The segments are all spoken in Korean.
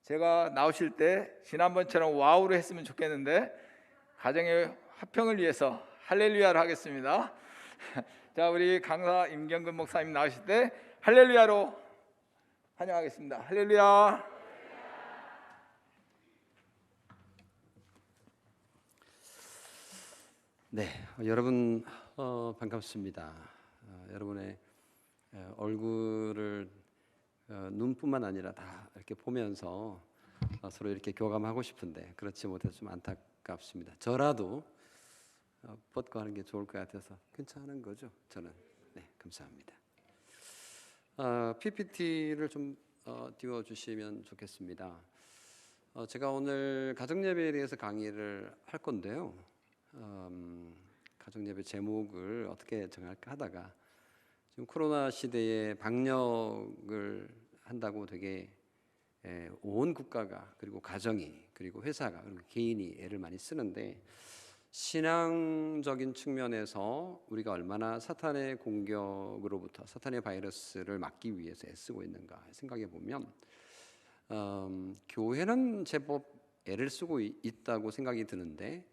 제가 나오실 때 지난번처럼 와우로 했으면 좋겠는데 가정의 화평을 위해서 할렐루야를 하겠습니다. 자, 우리 강사 임경근 목사님 나오실 때 할렐루야로 환영하겠습니다. 할렐루야. 네, 여러분 반갑습니다. 여러분의 얼굴을 눈뿐만 아니라 다 이렇게 보면서 서로 이렇게 교감하고 싶은데 그렇지 못해서 좀 안타깝습니다. 저라도 벗고 하는 게 좋을 것 같아서 괜찮은 거죠, 저는. 네, 감사합니다. PPT를 좀 띄워주시면 좋겠습니다. 제가 오늘 가정예배에 대해서 강의를 할 건데요. 가정예배 제목을 어떻게 정할까 하다가 지금 코로나 시대에 방역을 한다고 되게 온 국가가 그리고 가정이 그리고 회사가 그리고 개인이 애를 많이 쓰는데 신앙적인 측면에서 우리가 얼마나 사탄의 공격으로부터 사탄의 바이러스를 막기 위해서 애쓰고 있는가 생각해 보면 교회는 제법 애를 쓰고 있다고 생각이 드는데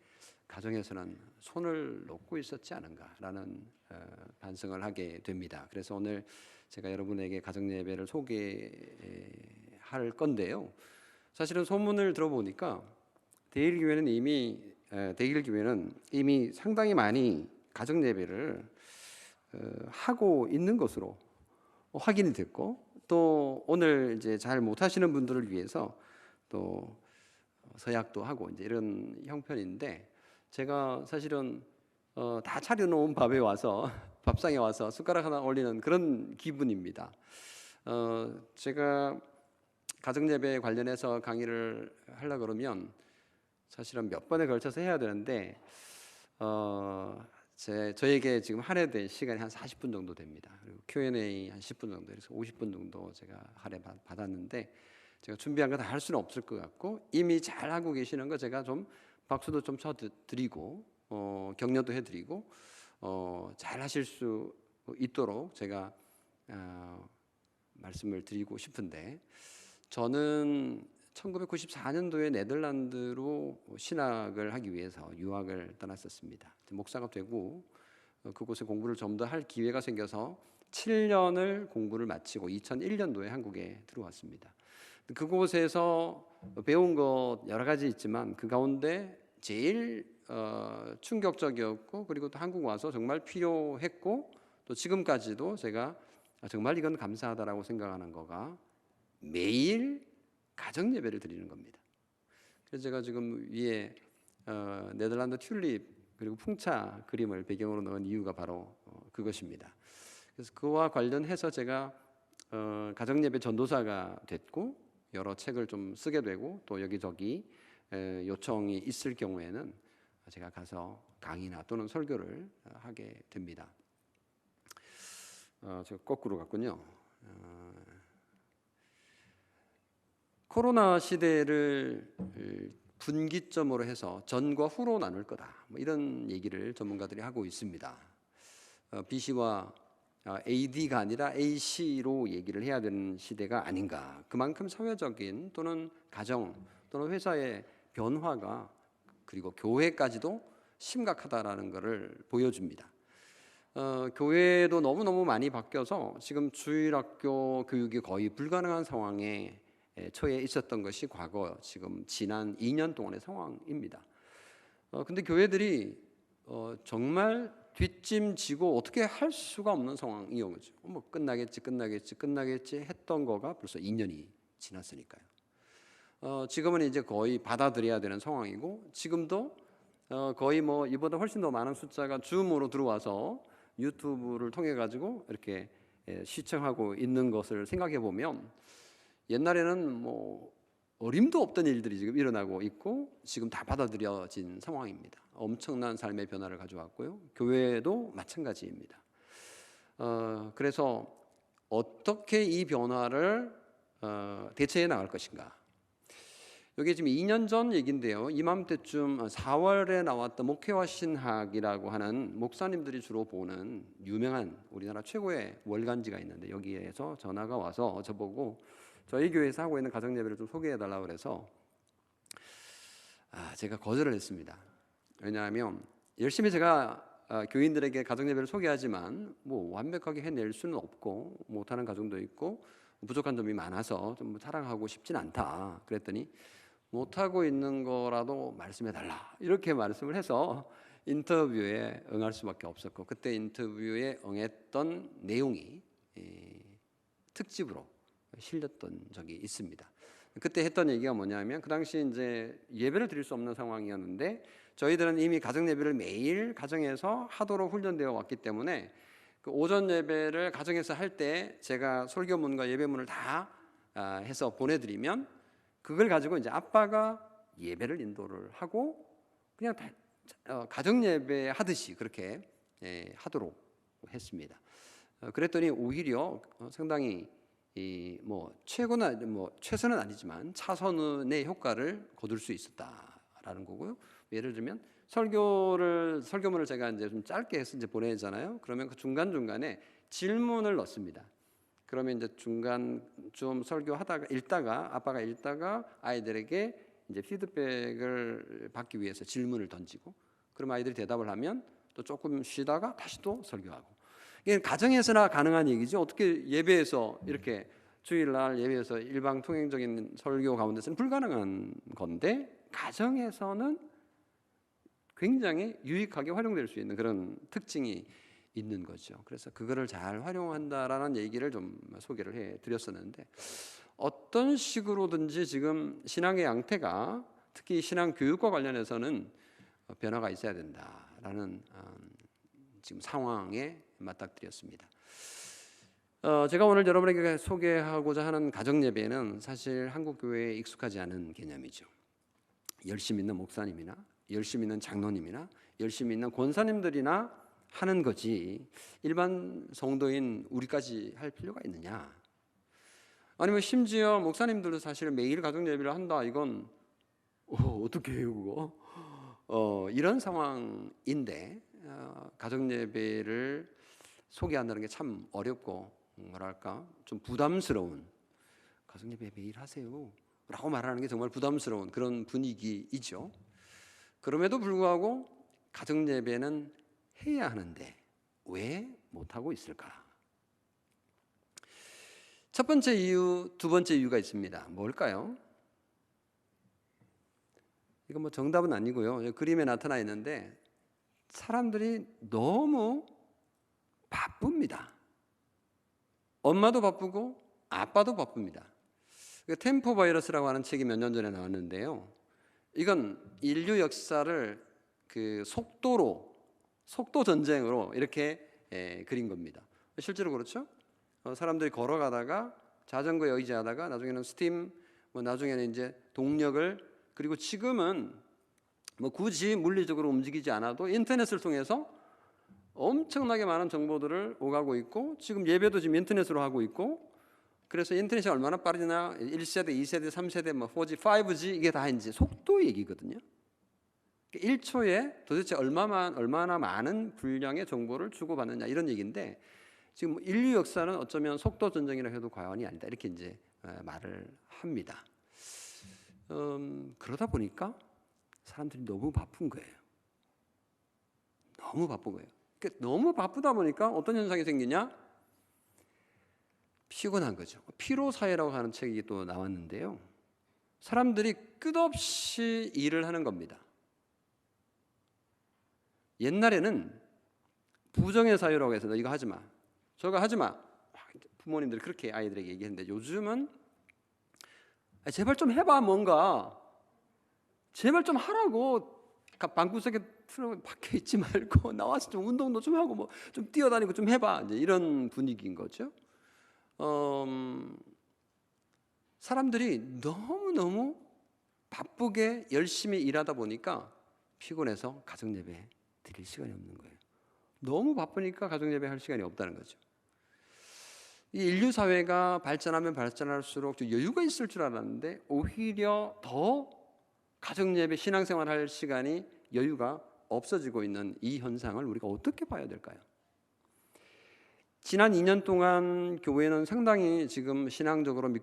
가정에서는 손을 놓고 있었지 않은가라는 반성을 하게 됩니다. 그래서 오늘 제가 여러분에게 가정예배를 소개할 건데요. 사실은 소문을 들어보니까 대일교회는 이미 상당히 많이 가정예배를 하고 있는 것으로 확인이 됐고, 또 오늘 이제 잘 못하시는 분들을 위해서 또 서약도 하고 이제 이런 형편인데, 제가 사실은 다 차려놓은 밥에 와서 밥상에 와서 숟가락 하나 올리는 그런 기분입니다. 제가 가정예배 관련해서 강의를 하려고 그러면 사실은 몇 번에 걸쳐서 해야 되는데 저에게 지금 할애될 시간이 한 40분 정도 됩니다. 그리고 Q&A 한 10분 정도, 그래서 50분 정도 제가 할애 받았는데 제가 준비한 거 다 할 수는 없을 것 같고, 이미 잘 하고 계시는 거 제가 좀 박수도 좀 쳐드리고 격려도 해드리고 잘 하실 수 있도록 제가 말씀을 드리고 싶은데, 저는 1994년도에 네덜란드로 신학을 하기 위해서 유학을 떠났었습니다. 목사가 되고 그곳에 공부를 좀 더 할 기회가 생겨서 7년을 공부를 마치고 2001년도에 한국에 들어왔습니다. 그곳에서 배운 것 여러 가지 있지만 그 가운데 제일 충격적이었고, 그리고 또 한국 와서 정말 필요했고, 또 지금까지도 제가 정말 이건 감사하다라고 생각하는 거가 매일 가정 예배를 드리는 겁니다. 그래서 제가 지금 위에 네덜란드 튤립 그리고 풍차 그림을 배경으로 넣은 이유가 바로 그것입니다. 그래서 그와 관련해서 제가 가정 예배 전도사가 됐고, 여러 책을 좀 쓰게 되고, 또 여기저기 요청이 있을 경우에는 제가 가서 강의나 또는 설교를 하게 됩니다. 제가 거꾸로 갔군요. 코로나 시대를 분기점으로 해서 전과 후로 나눌 거다, 뭐 이런 얘기를 전문가들이 하고 있습니다. BC와 AD가 아니라 AC로 얘기를 해야 되는 시대가 아닌가. 그만큼 사회적인 또는 가정 또는 회사의 변화가 그리고 교회까지도 심각하다라는 것을 보여줍니다. 교회도 너무너무 많이 바뀌어서 지금 주일학교 교육이 거의 불가능한 상황에 처해 있었던 것이 과거 지금 지난 2년 동안의 상황입니다. 근데 교회들이 정말 뒷짐지고 어떻게 할 수가 없는 상황이었죠. 뭐 끝나겠지 했던 거가 벌써 2년이 지났으니까요. 지금은 이제 거의 받아들여야 되는 상황이고, 지금도 거의 뭐 이보다 훨씬 더 많은 숫자가 줌으로 들어와서 유튜브를 통해 가지고 이렇게 시청하고 있는 것을 생각해 보면, 옛날에는 뭐 어림도 없던 일들이 지금 일어나고 있고 지금 다 받아들여진 상황입니다. 엄청난 삶의 변화를 가져왔고요. 교회도 마찬가지입니다. 그래서 어떻게 이 변화를 대처해 나갈 것인가. 여기 지금 2년 전 얘기인데요. 이맘때쯤 4월에 나왔던 목회와 신학이라고 하는 목사님들이 주로 보는 유명한 우리나라 최고의 월간지가 있는데, 여기에서 전화가 와서 저보고 저희 교회에서 하고 있는 가정 예배를 좀 소개해 달라고 그래서 제가 거절을 했습니다. 왜냐하면 열심히 제가 교인들에게 가정 예배를 소개하지만 뭐 완벽하게 해낼 수는 없고 못하는 가정도 있고 부족한 점이 많아서 좀 자랑하고 싶진 않다. 그랬더니 못하고 있는 거라도 말씀해 달라 이렇게 말씀을 해서 인터뷰에 응할 수밖에 없었고, 그때 인터뷰에 응했던 내용이 특집으로 실렸던 적이 있습니다. 그때 했던 얘기가 뭐냐면, 그 당시 이제 예배를 드릴 수 없는 상황이었는데 저희들은 이미 가정 예배를 매일 가정에서 하도록 훈련되어 왔기 때문에 그 오전 예배를 가정에서 할 때 제가 설교문과 예배문을 다 해서 보내드리면 그걸 가지고 이제 아빠가 예배를 인도를 하고 그냥 가정 예배 하듯이 그렇게 하도록 했습니다. 그랬더니 오히려 상당히 최고나 최선은 아니지만 차선의 효과를 거둘 수 있었다라는 거고요. 예를 들면 설교문을 제가 이제 좀 짧게 해서 이제 보내잖아요. 그러면 그 중간 중간에 질문을 넣습니다. 그러면 이제 중간 좀 읽다가 아빠가 읽다가 아이들에게 이제 피드백을 받기 위해서 질문을 던지고, 그럼 아이들이 대답을 하면 또 조금 쉬다가 다시 또 설교하고. 이게 가정에서나 가능한 얘기죠. 어떻게 예배에서 이렇게 주일날 예배에서 일방통행적인 설교 가운데서는 불가능한 건데 가정에서는 굉장히 유익하게 활용될 수 있는 그런 특징이 있는 거죠. 그래서 그거를 잘 활용한다라는 얘기를 좀 소개를 해드렸었는데, 어떤 식으로든지 지금 신앙의 양태가 특히 신앙 교육과 관련해서는 변화가 있어야 된다라는 지금 상황에 맞닥뜨렸습니다. 제가 오늘 여러분에게 소개하고자 하는 가정 예배는 사실 한국 교회에 익숙하지 않은 개념이죠. 열심히 있는 목사님이나 열심히 있는 장로님이나 열심히 있는 권사님들이나 하는 거지 일반 성도인 우리까지 할 필요가 있느냐? 아니면 심지어 목사님들도 사실 매일 가정 예배를 한다, 이건 어떻게 해요 그거? 이런 상황인데 가정 예배를 소개한다는 게 참 어렵고 뭐랄까 좀 부담스러운, 가정 예배 매일 하세요 라고 말하는 게 정말 부담스러운 그런 분위기이죠. 그럼에도 불구하고 가정 예배는 해야 하는데 왜 못하고 있을까? 첫 번째 이유, 두 번째 이유가 있습니다. 뭘까요? 이건 정답은 아니고요. 그림에 나타나 있는데 사람들이 너무 바쁩니다. 엄마도 바쁘고 아빠도 바쁩니다. 템포 바이러스라고 하는 책이 몇 년 전에 나왔는데요. 이건 인류 역사를 그 속도 전쟁으로 이렇게 그린 겁니다. 실제로 그렇죠? 사람들이 걸어가다가 자전거에 의지하다가 나중에는 스팀, 나중에는 이제 동력을, 그리고 지금은 굳이 물리적으로 움직이지 않아도 인터넷을 통해서 엄청나게 많은 정보들을 오가고 있고, 지금 예배도 지금 인터넷으로 하고 있고, 그래서 인터넷이 얼마나 빠르냐, 1세대, 2세대, 3세대, 4G, 5G 이게 다 이제 속도 얘기거든요. 1초에 도대체 얼마나 많은 분량의 정보를 주고받느냐 이런 얘기인데, 지금 인류 역사는 어쩌면 속도 전쟁이라 해도 과언이 아니다 이렇게 이제 말을 합니다. 그러다 보니까 사람들이 너무 바쁜 거예요. 너무 바쁜 거예요. 너무 바쁘다 보니까 어떤 현상이 생기냐? 피곤한 거죠. 피로사회라고 하는 책이 또 나왔는데요. 사람들이 끝없이 일을 하는 겁니다. 옛날에는 부정의 사회라고 해서 너 이거 하지 마, 저거 하지 마, 부모님들이 그렇게 아이들에게 얘기했는데 요즘은 제발 좀 해봐, 뭔가 제발 좀 하라고, 방구석에 밖에 있지 말고 나와서 좀 운동도 좀 하고 좀 뛰어다니고 좀 해봐, 이제 이런 분위기인 거죠. 사람들이 너무너무 바쁘게 열심히 일하다 보니까 피곤해서 가정 예배 드릴 시간이 없는 거예요. 너무 바쁘니까 가정 예배 할 시간이 없다는 거죠. 이 인류 사회가 발전하면 발전할수록 좀 여유가 있을 줄 알았는데 오히려 더 가정 예배 신앙생활 할 시간이 여유가 없어지고 있는 이 현상을 우리가 어떻게 봐야 될까요? 지난 2년 동안 교회는 상당히 지금 신앙적으로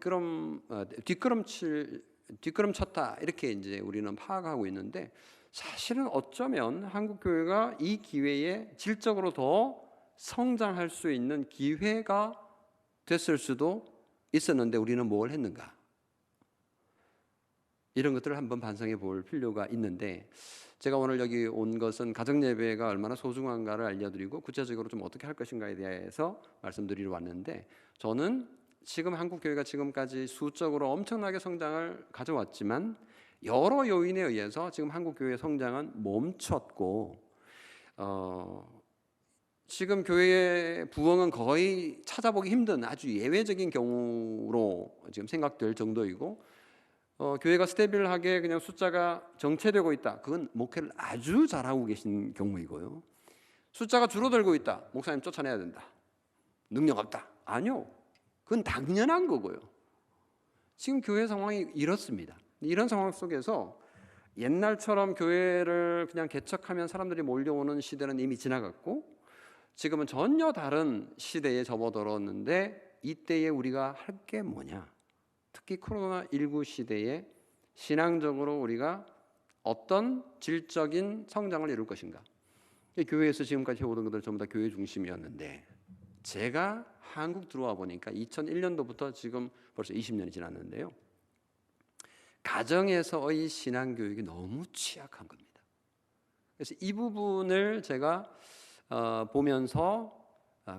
뒷걸음쳤다 이렇게 이제 우리는 파악하고 있는데, 사실은 어쩌면 한국 교회가 이 기회에 질적으로 더 성장할 수 있는 기회가 됐을 수도 있었는데 우리는 뭘 했는가? 이런 것들을 한번 반성해 볼 필요가 있는데, 제가 오늘 여기 온 것은 가정예배가 얼마나 소중한가를 알려드리고 구체적으로 좀 어떻게 할 것인가에 대해서 말씀드리러 왔는데, 저는 지금 한국교회가 지금까지 수적으로 엄청나게 성장을 가져왔지만 여러 요인에 의해서 지금 한국교회의 성장은 멈췄고, 지금 교회의 부흥은 거의 찾아보기 힘든 아주 예외적인 경우로 지금 생각될 정도이고, 교회가 스테빌하게 그냥 숫자가 정체되고 있다, 그건 목회를 아주 잘하고 계신 경우이고요. 숫자가 줄어들고 있다, 목사님 쫓아내야 된다, 능력 없다, 아니요, 그건 당연한 거고요. 지금 교회 상황이 이렇습니다. 이런 상황 속에서 옛날처럼 교회를 그냥 개척하면 사람들이 몰려오는 시대는 이미 지나갔고, 지금은 전혀 다른 시대에 접어들었는데, 이때에 우리가 할 게 뭐냐? 특히 코로나19 시대에 신앙적으로 우리가 어떤 질적인 성장을 이룰 것인가? 교회에서 지금까지 해오던 것들 전부 다 교회 중심이었는데, 제가 한국 들어와 보니까 2001년도부터 지금 벌써 20년이 지났는데요, 가정에서의 신앙교육이 너무 취약한 겁니다. 그래서 이 부분을 제가 보면서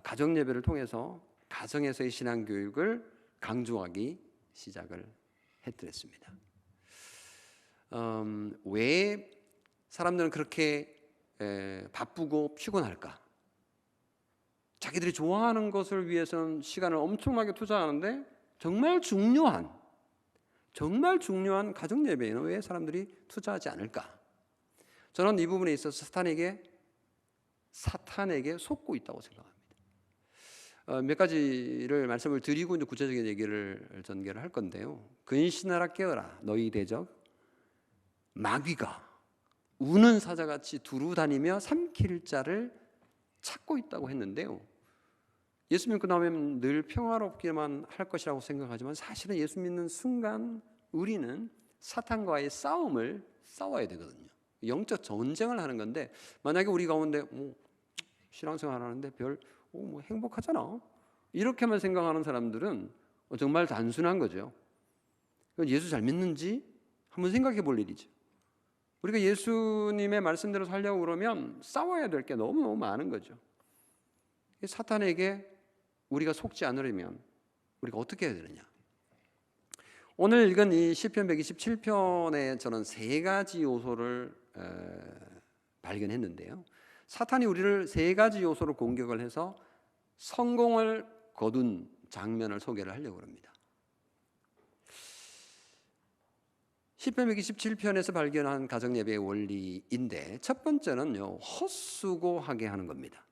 가정예배를 통해서 가정에서의 신앙교육을 강조하기 시작을 했더랬습니다. 왜 사람들은 그렇게 바쁘고 피곤할까? 자기들이 좋아하는 것을 위해서는 시간을 엄청나게 투자하는데 정말 중요한 가정예배에는 왜 사람들이 투자하지 않을까? 저는 이 부분에 있어서 사탄에게 속고 있다고 생각합니다. 몇 가지를 말씀을 드리고 이제 구체적인 얘기를 전개를 할 건데요. 근신하라 깨어라, 너희 대적 마귀가 우는 사자같이 두루 다니며 삼킬 자를 찾고 있다고 했는데요, 예수 믿고 나면 늘 평화롭기만 할 것이라고 생각하지만 사실은 예수 믿는 순간 우리는 사탄과의 싸워야 되거든요. 영적 전쟁을 하는 건데, 만약에 우리 가운데 신앙생활 하는데 뭐 행복하잖아, 이렇게만 생각하는 사람들은 정말 단순한 거죠. 예수 잘 믿는지 한번 생각해 볼 일이죠. 우리가 예수님의 말씀대로 살려고 그러면 싸워야 될 게 너무너무 많은 거죠. 사탄에게 우리가 속지 않으려면 우리가 어떻게 해야 되느냐? 오늘 읽은 이 시편 127편에 저는 세 가지 요소를 발견했는데요, 사탄이 우리를 세 가지 요소로 공격을 해서 성공을 거둔 장면을 소개를 하려고 합니다. 시편 127편에서 발견한 가정예배의 원리인데, 첫 번째는요, 헛수고하게 하는 겁니다.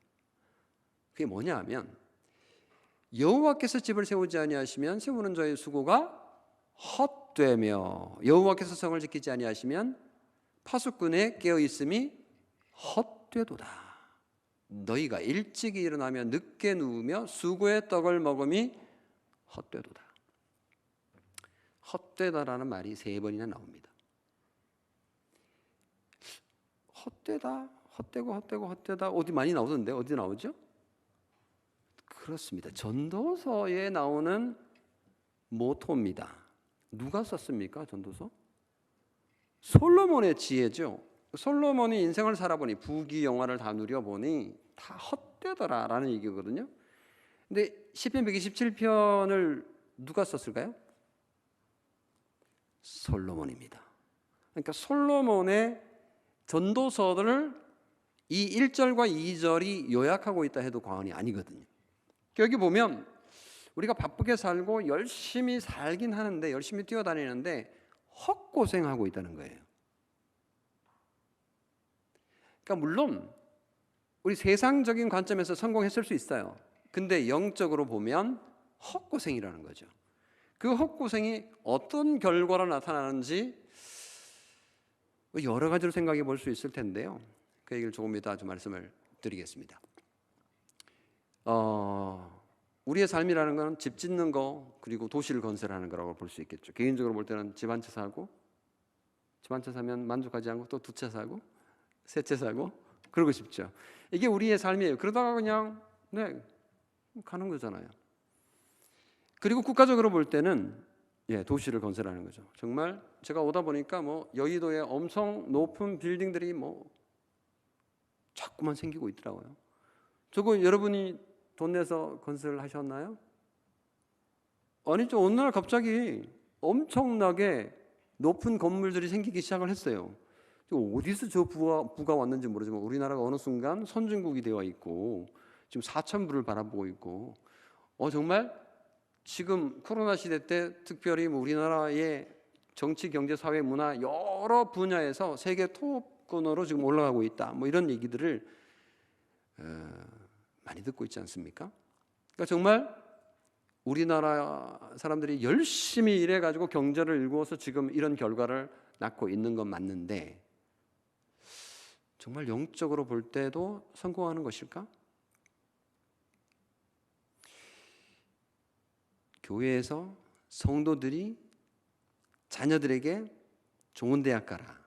그게 뭐냐 하면, 여호와께서 집을 세우지 아니하시면 세우는 자의 수고가 헛되며, 여호와께서 성을 지키지 아니하시면 파수꾼의 깨어있음이 헛되도다. 너희가 일찍이 일어나며 늦게 누우며 수고의 떡을 먹음이 헛되도다. 헛되다라는 말이 3번이나 나옵니다. 헛되다, 헛되다 어디 많이 나오던데 어디 나오죠? 그렇습니다. 전도서에 나오는 모토입니다. 누가 썼습니까? 전도서? 솔로몬의 지혜죠. 솔로몬이 인생을 살아보니, 부귀영화를 다 누려보니 다 헛되더라라는 얘기거든요. 근데 시편 127편을 누가 썼을까요? 솔로몬입니다. 그러니까 솔로몬의 전도서를 이 1절과 2절이 요약하고 있다 해도 과언이 아니거든요. 여기 보면 우리가 바쁘게 살고 열심히 살긴 하는데, 열심히 뛰어다니는데 헛고생하고 있다는 거예요. 그러니까 물론 우리 세상적인 관점에서 성공했을 수 있어요. 근데 영적으로 보면 헛고생이라는 거죠. 그 헛고생이 어떤 결과로 나타나는지 여러 가지로 생각해 볼 수 있을 텐데요, 그 얘기를 조금 이따 좀 말씀을 드리겠습니다. 우리의 삶이라는 건 집 짓는 거 그리고 도시를 건설하는 거라고 볼 수 있겠죠. 개인적으로 볼 때는 집 한 채 사고, 집 한 채 사면 만족하지 않고 또 두 채 사고, 세 채 사고 그러고 싶죠. 이게 우리의 삶이에요. 그러다가 그냥 가는 거잖아요. 그리고 국가적으로 볼 때는 도시를 건설하는 거죠. 정말 제가 오다 보니까 여의도에 엄청 높은 빌딩들이 자꾸만 생기고 있더라고요. 저거 여러분이 돈 내서 건설하셨나요? 아니죠. 어느 날 갑자기 엄청나게 높은 건물들이 생기기 시작을 했어요. 어디서 저 부가 왔는지 모르지만 우리나라가 어느 순간 선진국이 되어 있고 지금 4,000부를 바라보고 있고 정말 지금 코로나 시대 때 특별히 우리나라의 정치, 경제, 사회, 문화 여러 분야에서 세계 톱권으로 지금 올라가고 있다. 이런 얘기들을 많이 듣고 있지 않습니까? 그러니까 정말 우리나라 사람들이 열심히 일해가지고 경제를 일구어서 지금 이런 결과를 낳고 있는 건 맞는데 정말 영적으로 볼 때도 성공하는 것일까? 교회에서 성도들이 자녀들에게 좋은 대학 가라,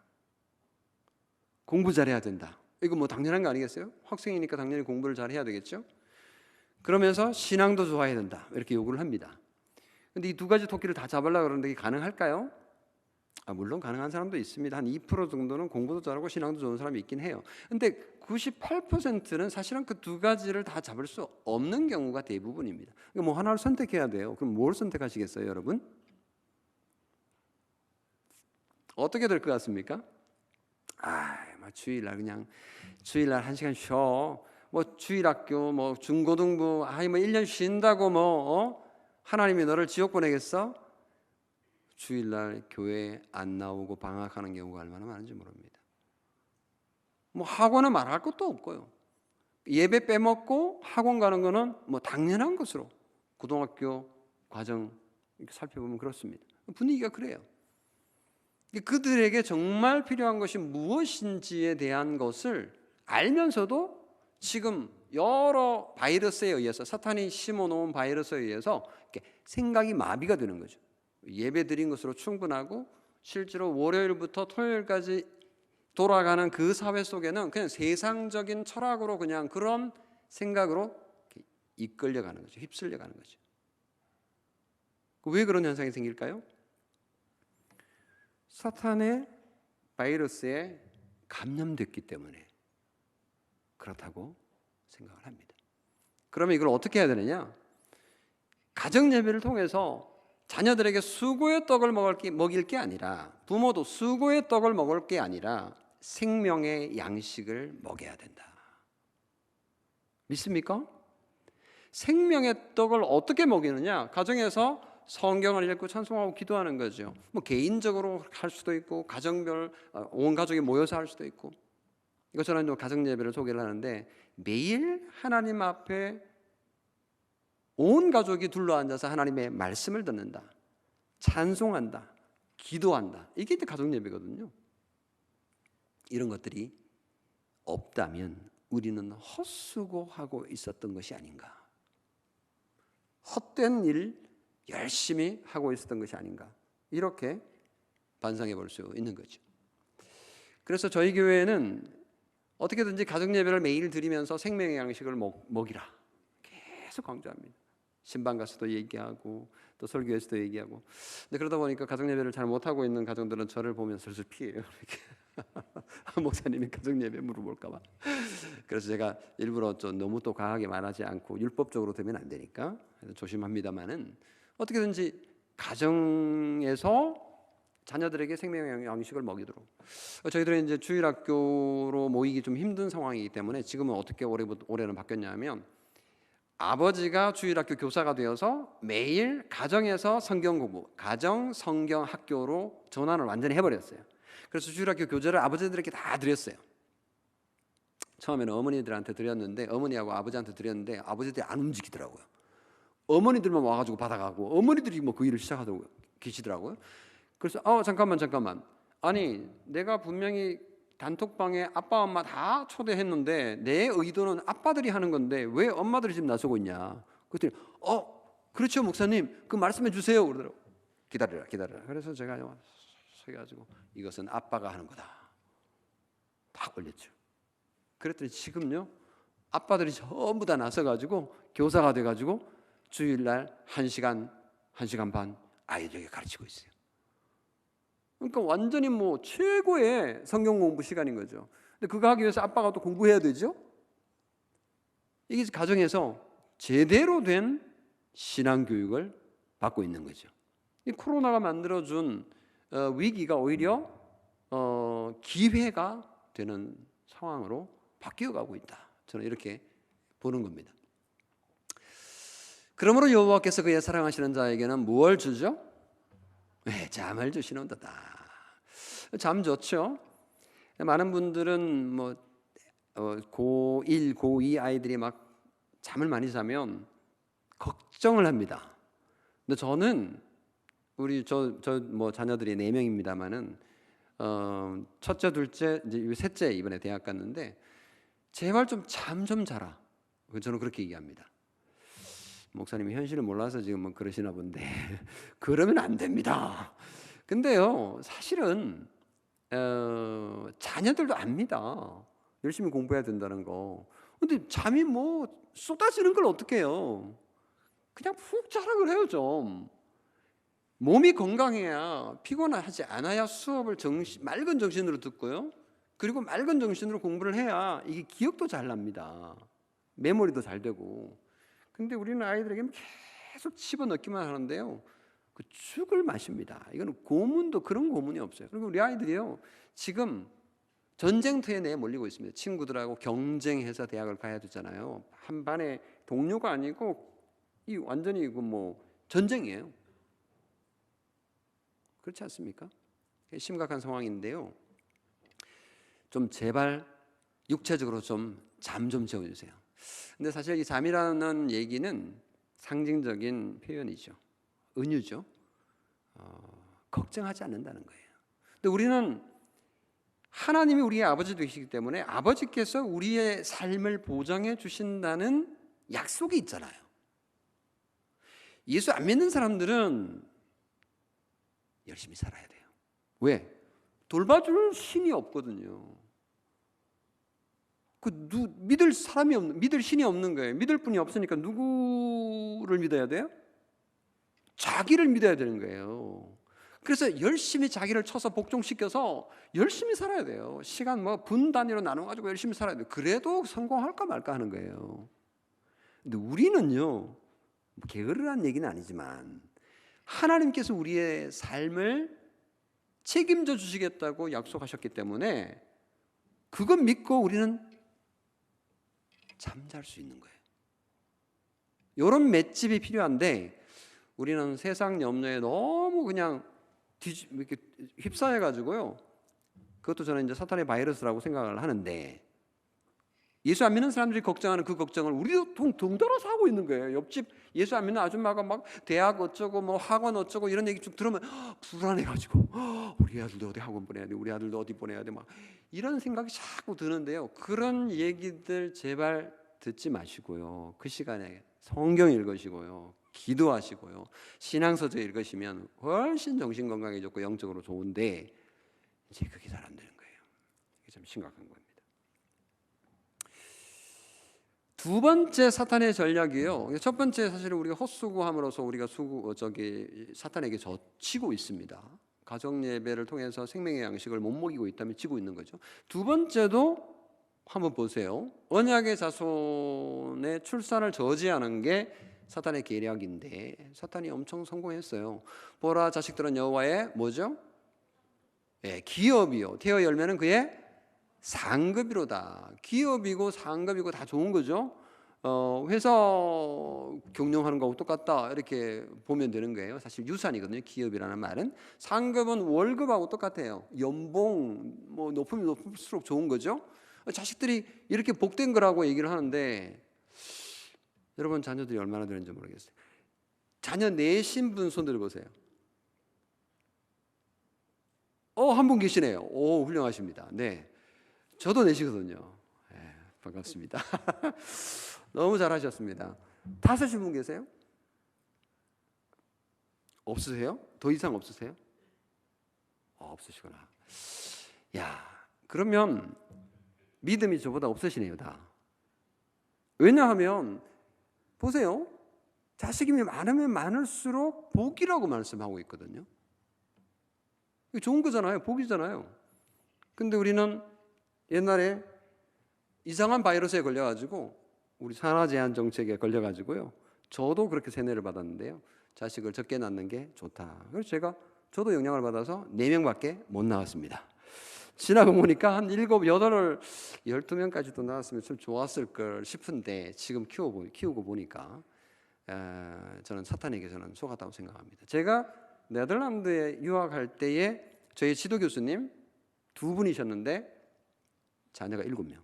공부 잘해야 된다. 이거 당연한 거 아니겠어요? 학생이니까 당연히 공부를 잘해야 되겠죠? 그러면서 신앙도 좋아야 된다 이렇게 요구를 합니다. 근데 이 두 가지 토끼를 다 잡으려고 그러는데 이게 가능할까요? 물론 가능한 사람도 있습니다. 한 2% 정도는 공부도 잘하고 신앙도 좋은 사람이 있긴 해요. 근데 98%는 사실은 그 두 가지를 다 잡을 수 없는 경우가 대부분입니다. 그러니까 하나를 선택해야 돼요. 그럼 뭘 선택하시겠어요, 여러분? 어떻게 될 것 같습니까? 주일날 그냥 주일날 1시간 쉬어. 주일학교 중고등부 1년 쉰다고 하나님이 너를 지옥 보내겠어? 주일날 교회 안 나오고 방학하는 경우가 얼마나 많은지 모릅니다. 학원은 말할 것도 없고요. 예배 빼먹고 학원 가는 거는 당연한 것으로 고등학교 과정 이렇게 살펴보면 그렇습니다. 분위기가 그래요. 그들에게 정말 필요한 것이 무엇인지에 대한 것을 알면서도 지금 여러 바이러스에 의해서 사탄이 심어놓은 바이러스에 의해서 생각이 마비가 되는 거죠. 예배 드린 것으로 충분하고 실제로 월요일부터 토요일까지 돌아가는 그 사회 속에는 그냥 세상적인 철학으로 그냥 그런 생각으로 이끌려가는 거죠. 휩쓸려가는 거죠. 왜 그런 현상이 생길까요? 사탄의 바이러스에 감염됐기 때문에 그렇다고 생각을 합니다. 그러면 이걸 어떻게 해야 되느냐? 가정 예배를 통해서 자녀들에게 수고의 떡을 먹일 게 아니라, 부모도 수고의 떡을 먹을 게 아니라 생명의 양식을 먹여야 된다. 믿습니까? 생명의 떡을 어떻게 먹이느냐? 가정에서 성경을 읽고 찬송하고 기도하는 거죠. 개인적으로 할 수도 있고 가정별 온 가족이 모여서 할 수도 있고. 이것처럼 가정 예배를 소개를 하는데 매일 하나님 앞에 온 가족이 둘러앉아서 하나님의 말씀을 듣는다, 찬송한다, 기도한다. 이게 가정 예배거든요. 이런 것들이 없다면 우리는 헛수고하고 있었던 것이 아닌가, 헛된 일 열심히 하고 있었던 것이 아닌가, 이렇게 반성해 볼 수 있는 거죠. 그래서 저희 교회는 어떻게든지 가정 예배를 매일 드리면서 생명의 양식을 먹이라 계속 강조합니다. 신방 가서도 얘기하고 또 설교에서도 얘기하고. 근데 그러다 보니까 가정 예배를 잘 못하고 있는 가정들은 저를 보면 슬슬 피해요. 목사님이 가정 예배 물어볼까 봐. 그래서 제가 일부러 좀 너무 또 과하게 말하지 않고, 율법적으로 되면 안 되니까 조심합니다만은 어떻게든지 가정에서 자녀들에게 생명의 양식을 먹이도록. 저희들은 이제 주일학교로 모이기 좀 힘든 상황이기 때문에 지금은 어떻게 올해는 바뀌었냐면, 아버지가 주일학교 교사가 되어서 매일 가정에서 성경 공부, 가정 성경 학교로 전환을 완전히 해버렸어요. 그래서 주일학교 교재를 아버지들에게 다 드렸어요. 처음에는 어머니들한테 드렸는데, 어머니하고 아버지한테 드렸는데 아버지들이 안 움직이더라고요. 어머니들만 와가지고 받아가고 어머니들이 그 일을 시작하고 계시더라고요. 그래서 잠깐만, 아니 내가 분명히 단톡방에 아빠 엄마 다 초대했는데 내 의도는 아빠들이 하는 건데 왜 엄마들이 지금 나서고 있냐. 그랬더니 그렇죠 목사님 그 말씀해 주세요 그러더라고. 기다려라. 그래서 제가 서가지고 이것은 아빠가 하는 거다 딱 올렸죠. 그랬더니 지금요 아빠들이 전부 다 나서가지고 교사가 돼가지고 주일날 1시간 반 아이들에게 가르치고 있어요. 그러니까 완전히 뭐 최고의 성경 공부 시간인 거죠. 근데 그거 하기 위해서 아빠가 또 공부해야 되죠. 이게 가정에서 제대로 된 신앙 교육을 받고 있는 거죠. 이 코로나가 만들어준 위기가 오히려 기회가 되는 상황으로 바뀌어가고 있다. 저는 이렇게 보는 겁니다. 그러므로 여호와께서 그의 사랑하시는 자에게는 무엇을 주죠? 네, 잠을 주시는도다. 참 좋죠. 많은 분들은 뭐 고1, 고2 아이들이 막 잠을 많이 자면 걱정을 합니다. 근데 저는 우리 뭐 자녀들이 4명입니다만은 첫째, 둘째, 이제 셋째 이번에 대학 갔는데 제발 좀 잠 좀 자라. 저는 그렇게 얘기합니다. 목사님이 현실을 몰라서 지금 뭐 그러시나 본데 그러면 안 됩니다. 근데요 사실은 자녀들도 압니다. 열심히 공부해야 된다는 거. 근데 잠이 뭐 쏟아지는 걸 어떻게 해요? 그냥 푹 자라 그래요 좀. 몸이 건강해야 피곤하지 않아야 수업을 맑은 정신으로 듣고요. 그리고 맑은 정신으로 공부를 해야 이게 기억도 잘 납니다. 메모리도 잘 되고. 근데 우리는 아이들에게 계속 집어넣기만 하는데요. 그 죽을 마십니다. 이거는 고문도 그런 고문이 없어요. 그리고 우리 아이들이요. 지금 전쟁터에 내몰리고 있습니다. 친구들하고 경쟁해서 대학을 가야 되잖아요. 한 반의 동료가 아니고 이 완전히 이거 뭐 전쟁이에요. 그렇지 않습니까? 심각한 상황인데요. 좀 제발 육체적으로 좀 잠 좀 재워주세요. 근데 사실 이 잠이라는 얘기는 상징적인 표현이죠. 은유죠. 걱정하지 않는다는 거예요. 근데 우리는 하나님이 우리의 아버지 되시기 때문에 아버지께서 우리의 삶을 보장해 주신다는 약속이 있잖아요. 예수 안 믿는 사람들은 열심히 살아야 돼요. 왜? 돌봐줄 신이 없거든요. 믿을 사람이 믿을 신이 없는 거예요. 믿을 분이 없으니까 누구를 믿어야 돼요? 자기를 믿어야 되는 거예요. 그래서 열심히 자기를 쳐서 복종시켜서 열심히 살아야 돼요. 시간 뭐 분 단위로 나눠가지고 열심히 살아야 돼요. 그래도 성공할까 말까 하는 거예요. 근데 우리는요, 게으르란 얘기는 아니지만 하나님께서 우리의 삶을 책임져 주시겠다고 약속하셨기 때문에 그거 믿고 우리는 잠잘 수 있는 거예요. 이런 맷집이 필요한데 우리는 세상 염려에 너무 그냥 이렇게 휩싸여가지고요. 그것도 저는 이제 사탄의 바이러스라고 생각을 하는데 예수 안 믿는 사람들이 걱정하는 그 걱정을 우리도 동떨어서 하고 있는 거예요. 옆집 예수 안 믿는 아줌마가 막 대학 어쩌고 뭐 학원 어쩌고 이런 얘기 좀 들으면 불안해가지고 우리 아들도 어디 학원 보내야 돼, 우리 아들도 어디 보내야 돼, 막 이런 생각이 자꾸 드는데요. 그런 얘기들 제발 듣지 마시고요. 그 시간에 성경 읽으시고요, 기도하시고요, 신앙서적 읽으시면 훨씬 정신 건강에 좋고 영적으로 좋은데 이제 그게 잘 안 되는 거예요. 이게 참 심각한 겁니다. 두 번째 사탄의 전략이요. 첫 번째 사실은 우리가 헛수고함으로써 우리가 사탄에게 져치고 있습니다. 가정 예배를 통해서 생명의 양식을 못 먹이고 있다면 지고 있는 거죠. 두 번째도 한번 보세요. 언약의 자손의 출산을 저지하는 게 사탄의 계략인데 사탄이 엄청 성공했어요. 보라 자식들은 여호와의 뭐죠? 기업이요. 태어 열매는 그의 상급이로다. 기업이고 상급이고 다 좋은 거죠. 회사 경영하는 거하고 똑같다 이렇게 보면 되는 거예요. 사실 유산이거든요. 기업이라는 말은. 상급은 월급하고 똑같아요. 연봉 뭐 높으면 높을수록 좋은 거죠. 자식들이 이렇게 복된 거라고 얘기를 하는데 여러분 자녀들이 얼마나 되는지 모르겠어요. 자녀 내신 분 손 들어보세요. 한 분 계시네요. 오, 훌륭하십니다. 네. 저도 내시거든요. 예, 반갑습니다. 너무 잘하셨습니다. 다 쓰신 분 계세요? 없으세요? 더 이상 없으세요? 없으시구나. 야, 그러면 믿음이 저보다 없으시네요, 다. 왜냐하면 보세요. 자식이 많으면 많을수록 복이라고 말씀하고 있거든요. 이거 좋은 거잖아요. 복이잖아요. 근데 우리는 옛날에 이상한 바이러스에 걸려가지고 우리 산화 제한 정책에 걸려가지고요. 저도 그렇게 세뇌를 받았는데요. 자식을 적게 낳는 게 좋다. 그래서 저도 영향을 받아서 4명밖에 못 낳았습니다. 지나고 보니까 한 7, 8을 12명까지도 낳았으면 좀 좋았을 걸 싶은데 지금 키우고 보니까 저는 사탄에게서는 속았다고 생각합니다. 제가 네덜란드에 유학할 때에 저희 지도 교수님 2분이셨는데 자녀가 7명.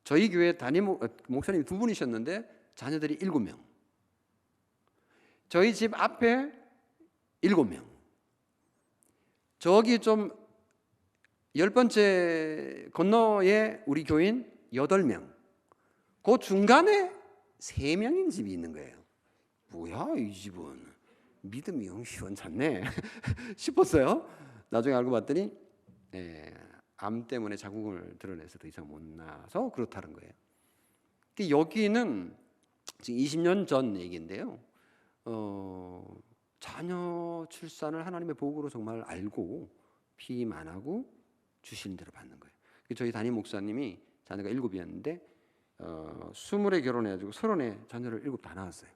저희 교회 담임 목사님 2분이셨는데 자녀들이 7명. 저희 집 앞에 7명. 저기 좀 10번째 건너에 우리 교인 8명. 그 중간에 3명인 집이 있는 거예요. 뭐야 이 집은 믿음이 영 시원찮네 싶었어요. 나중에 알고 봤더니 암 때문에 자궁을 드러내서 더 이상 못 낳아서 그렇다는 거예요. 여기는 지금 20년 전 얘기인데요. 자녀 출산을 하나님의 복으로 정말 알고 피임 안 하고 주시는 대로 받는 거예요. 저희 담임 목사님이 자녀가 7이었는데 20에 결혼해가지고 30에 자녀를 7 다 낳았어요.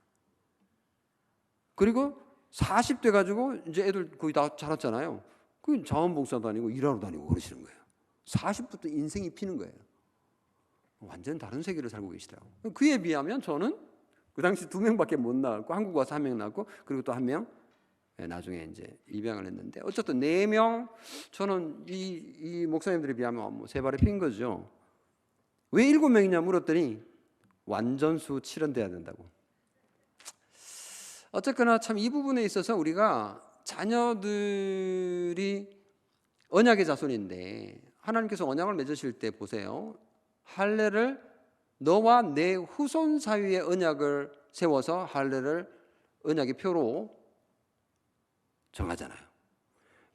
그리고 40대 가지고 이제 애들 거의 다 자랐잖아요. 그 자원봉사 다니고 일하러 다니고 그러시는 거예요. 40부터 인생이 피는 거예요. 완전 다른 세계를 살고 계시더라고요. 그에 비하면 저는 그 당시 2명밖에 못 낳았고 한국 와서 1명 낳았고 그리고 또 1명 나중에 이제 입양을 했는데 어쨌든 4명 저는 이 목사님들에 비하면 뭐 3발에 핀 거죠. 왜 7명이냐 물었더니 완전수 7은 돼야 된다고. 어쨌거나 참 이 부분에 있어서 우리가 자녀들이 언약의 자손인데 하나님께서 언약을 맺으실 때 보세요. 할례를 너와 내 후손 사이의 언약을 세워서 할례를 언약의 표로 정하잖아요.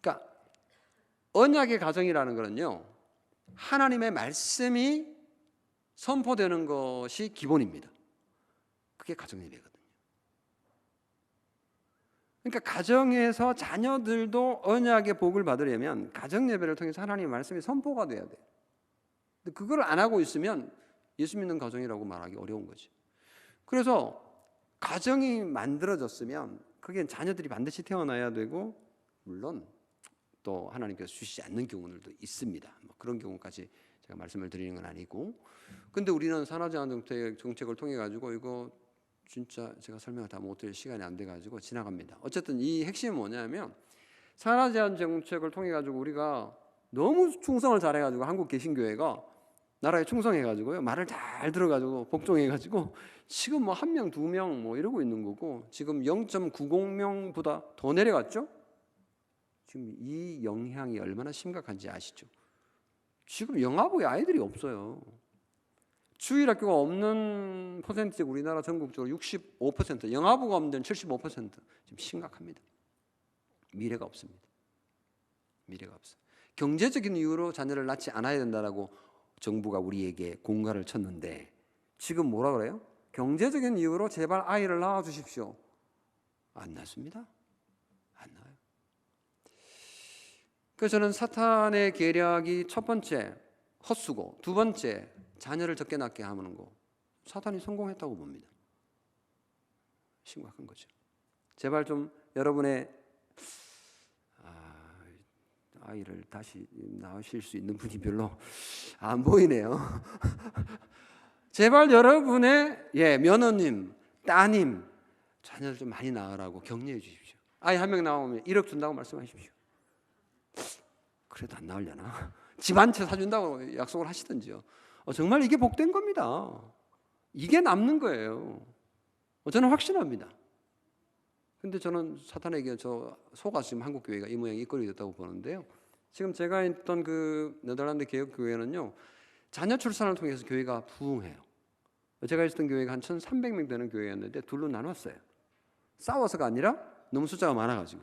그러니까 언약의 가정이라는 거는요. 하나님의 말씀이 선포되는 것이 기본입니다. 그게 가정 예배거든요. 그러니까 가정에서 자녀들도 언약의 복을 받으려면 가정 예배를 통해서 하나님의 말씀이 선포가 돼야 돼요. 근데 그걸 안 하고 있으면 예수 믿는 가정이라고 말하기 어려운 거죠. 그래서 가정이 만들어졌으면 그게 자녀들이 반드시 태어나야 되고 물론 또 하나님께서 주시지 않는 경우들도 있습니다. 뭐 그런 경우까지 제가 말씀을 드리는 건 아니고 근데 우리는 산화 제한 정책을 통해 가지고 이거 진짜 제가 설명을 다 못 드릴 시간이 안 돼 가지고 지나갑니다. 어쨌든 이 핵심은 뭐냐면 산화 제한 정책을 통해 가지고 우리가 너무 충성을 잘해 가지고 한국 개신교회가 나라에 충성해 가지고요. 말을 잘 들어 가지고 복종해 가지고 지금 뭐 1명, 2명 뭐 이러고 있는 거고 지금 0.90명보다 더 내려갔죠? 지금 이 영향이 얼마나 심각한지 아시죠? 지금 영아부에 아이들이 없어요. 주일학교가 없는 퍼센트가 우리나라 전국적으로 65%, 영아부가 없는 데는 75%. 지금 심각합니다. 미래가 없습니다. 미래가 없어요. 경제적인 이유로 자녀를 낳지 않아야 된다라고 정부가 우리에게 공가를 쳤는데 지금 뭐라 그래요? 경제적인 이유로 제발 아이를 낳아 주십시오. 안 낳습니다. 안 낳아요. 그래서 저는 사탄의 계략이 첫 번째 헛수고, 두 번째 자녀를 적게 낳게 하는 거 사탄이 성공했다고 봅니다. 심각한 거죠. 제발 좀 여러분의 아이를 다시 낳으실 수 있는 분이 별로 안 보이네요. 제발 여러분의 며느님, 따님 자녀를 좀 많이 낳으라고 격려해 주십시오. 아이 1명 나오면 1억 준다고 말씀하십시오. 그래도 안 나오려나? 집 한 채 사준다고 약속을 하시든지요. 정말 이게 복된 겁니다. 이게 남는 거예요. 저는 확신합니다. 근데 저는 사탄에게 저 속아 지금 한국 교회가 이 모양이 이끌이 됐다고 보는데요. 지금 제가 있던 그 네덜란드 개혁교회는요, 자녀 출산을 통해서 교회가 부흥해요. 제가 있었던 교회가 한 1,300명 되는 교회였는데 둘로 나눴어요. 싸워서가 아니라 너무 숫자가 많아가지고.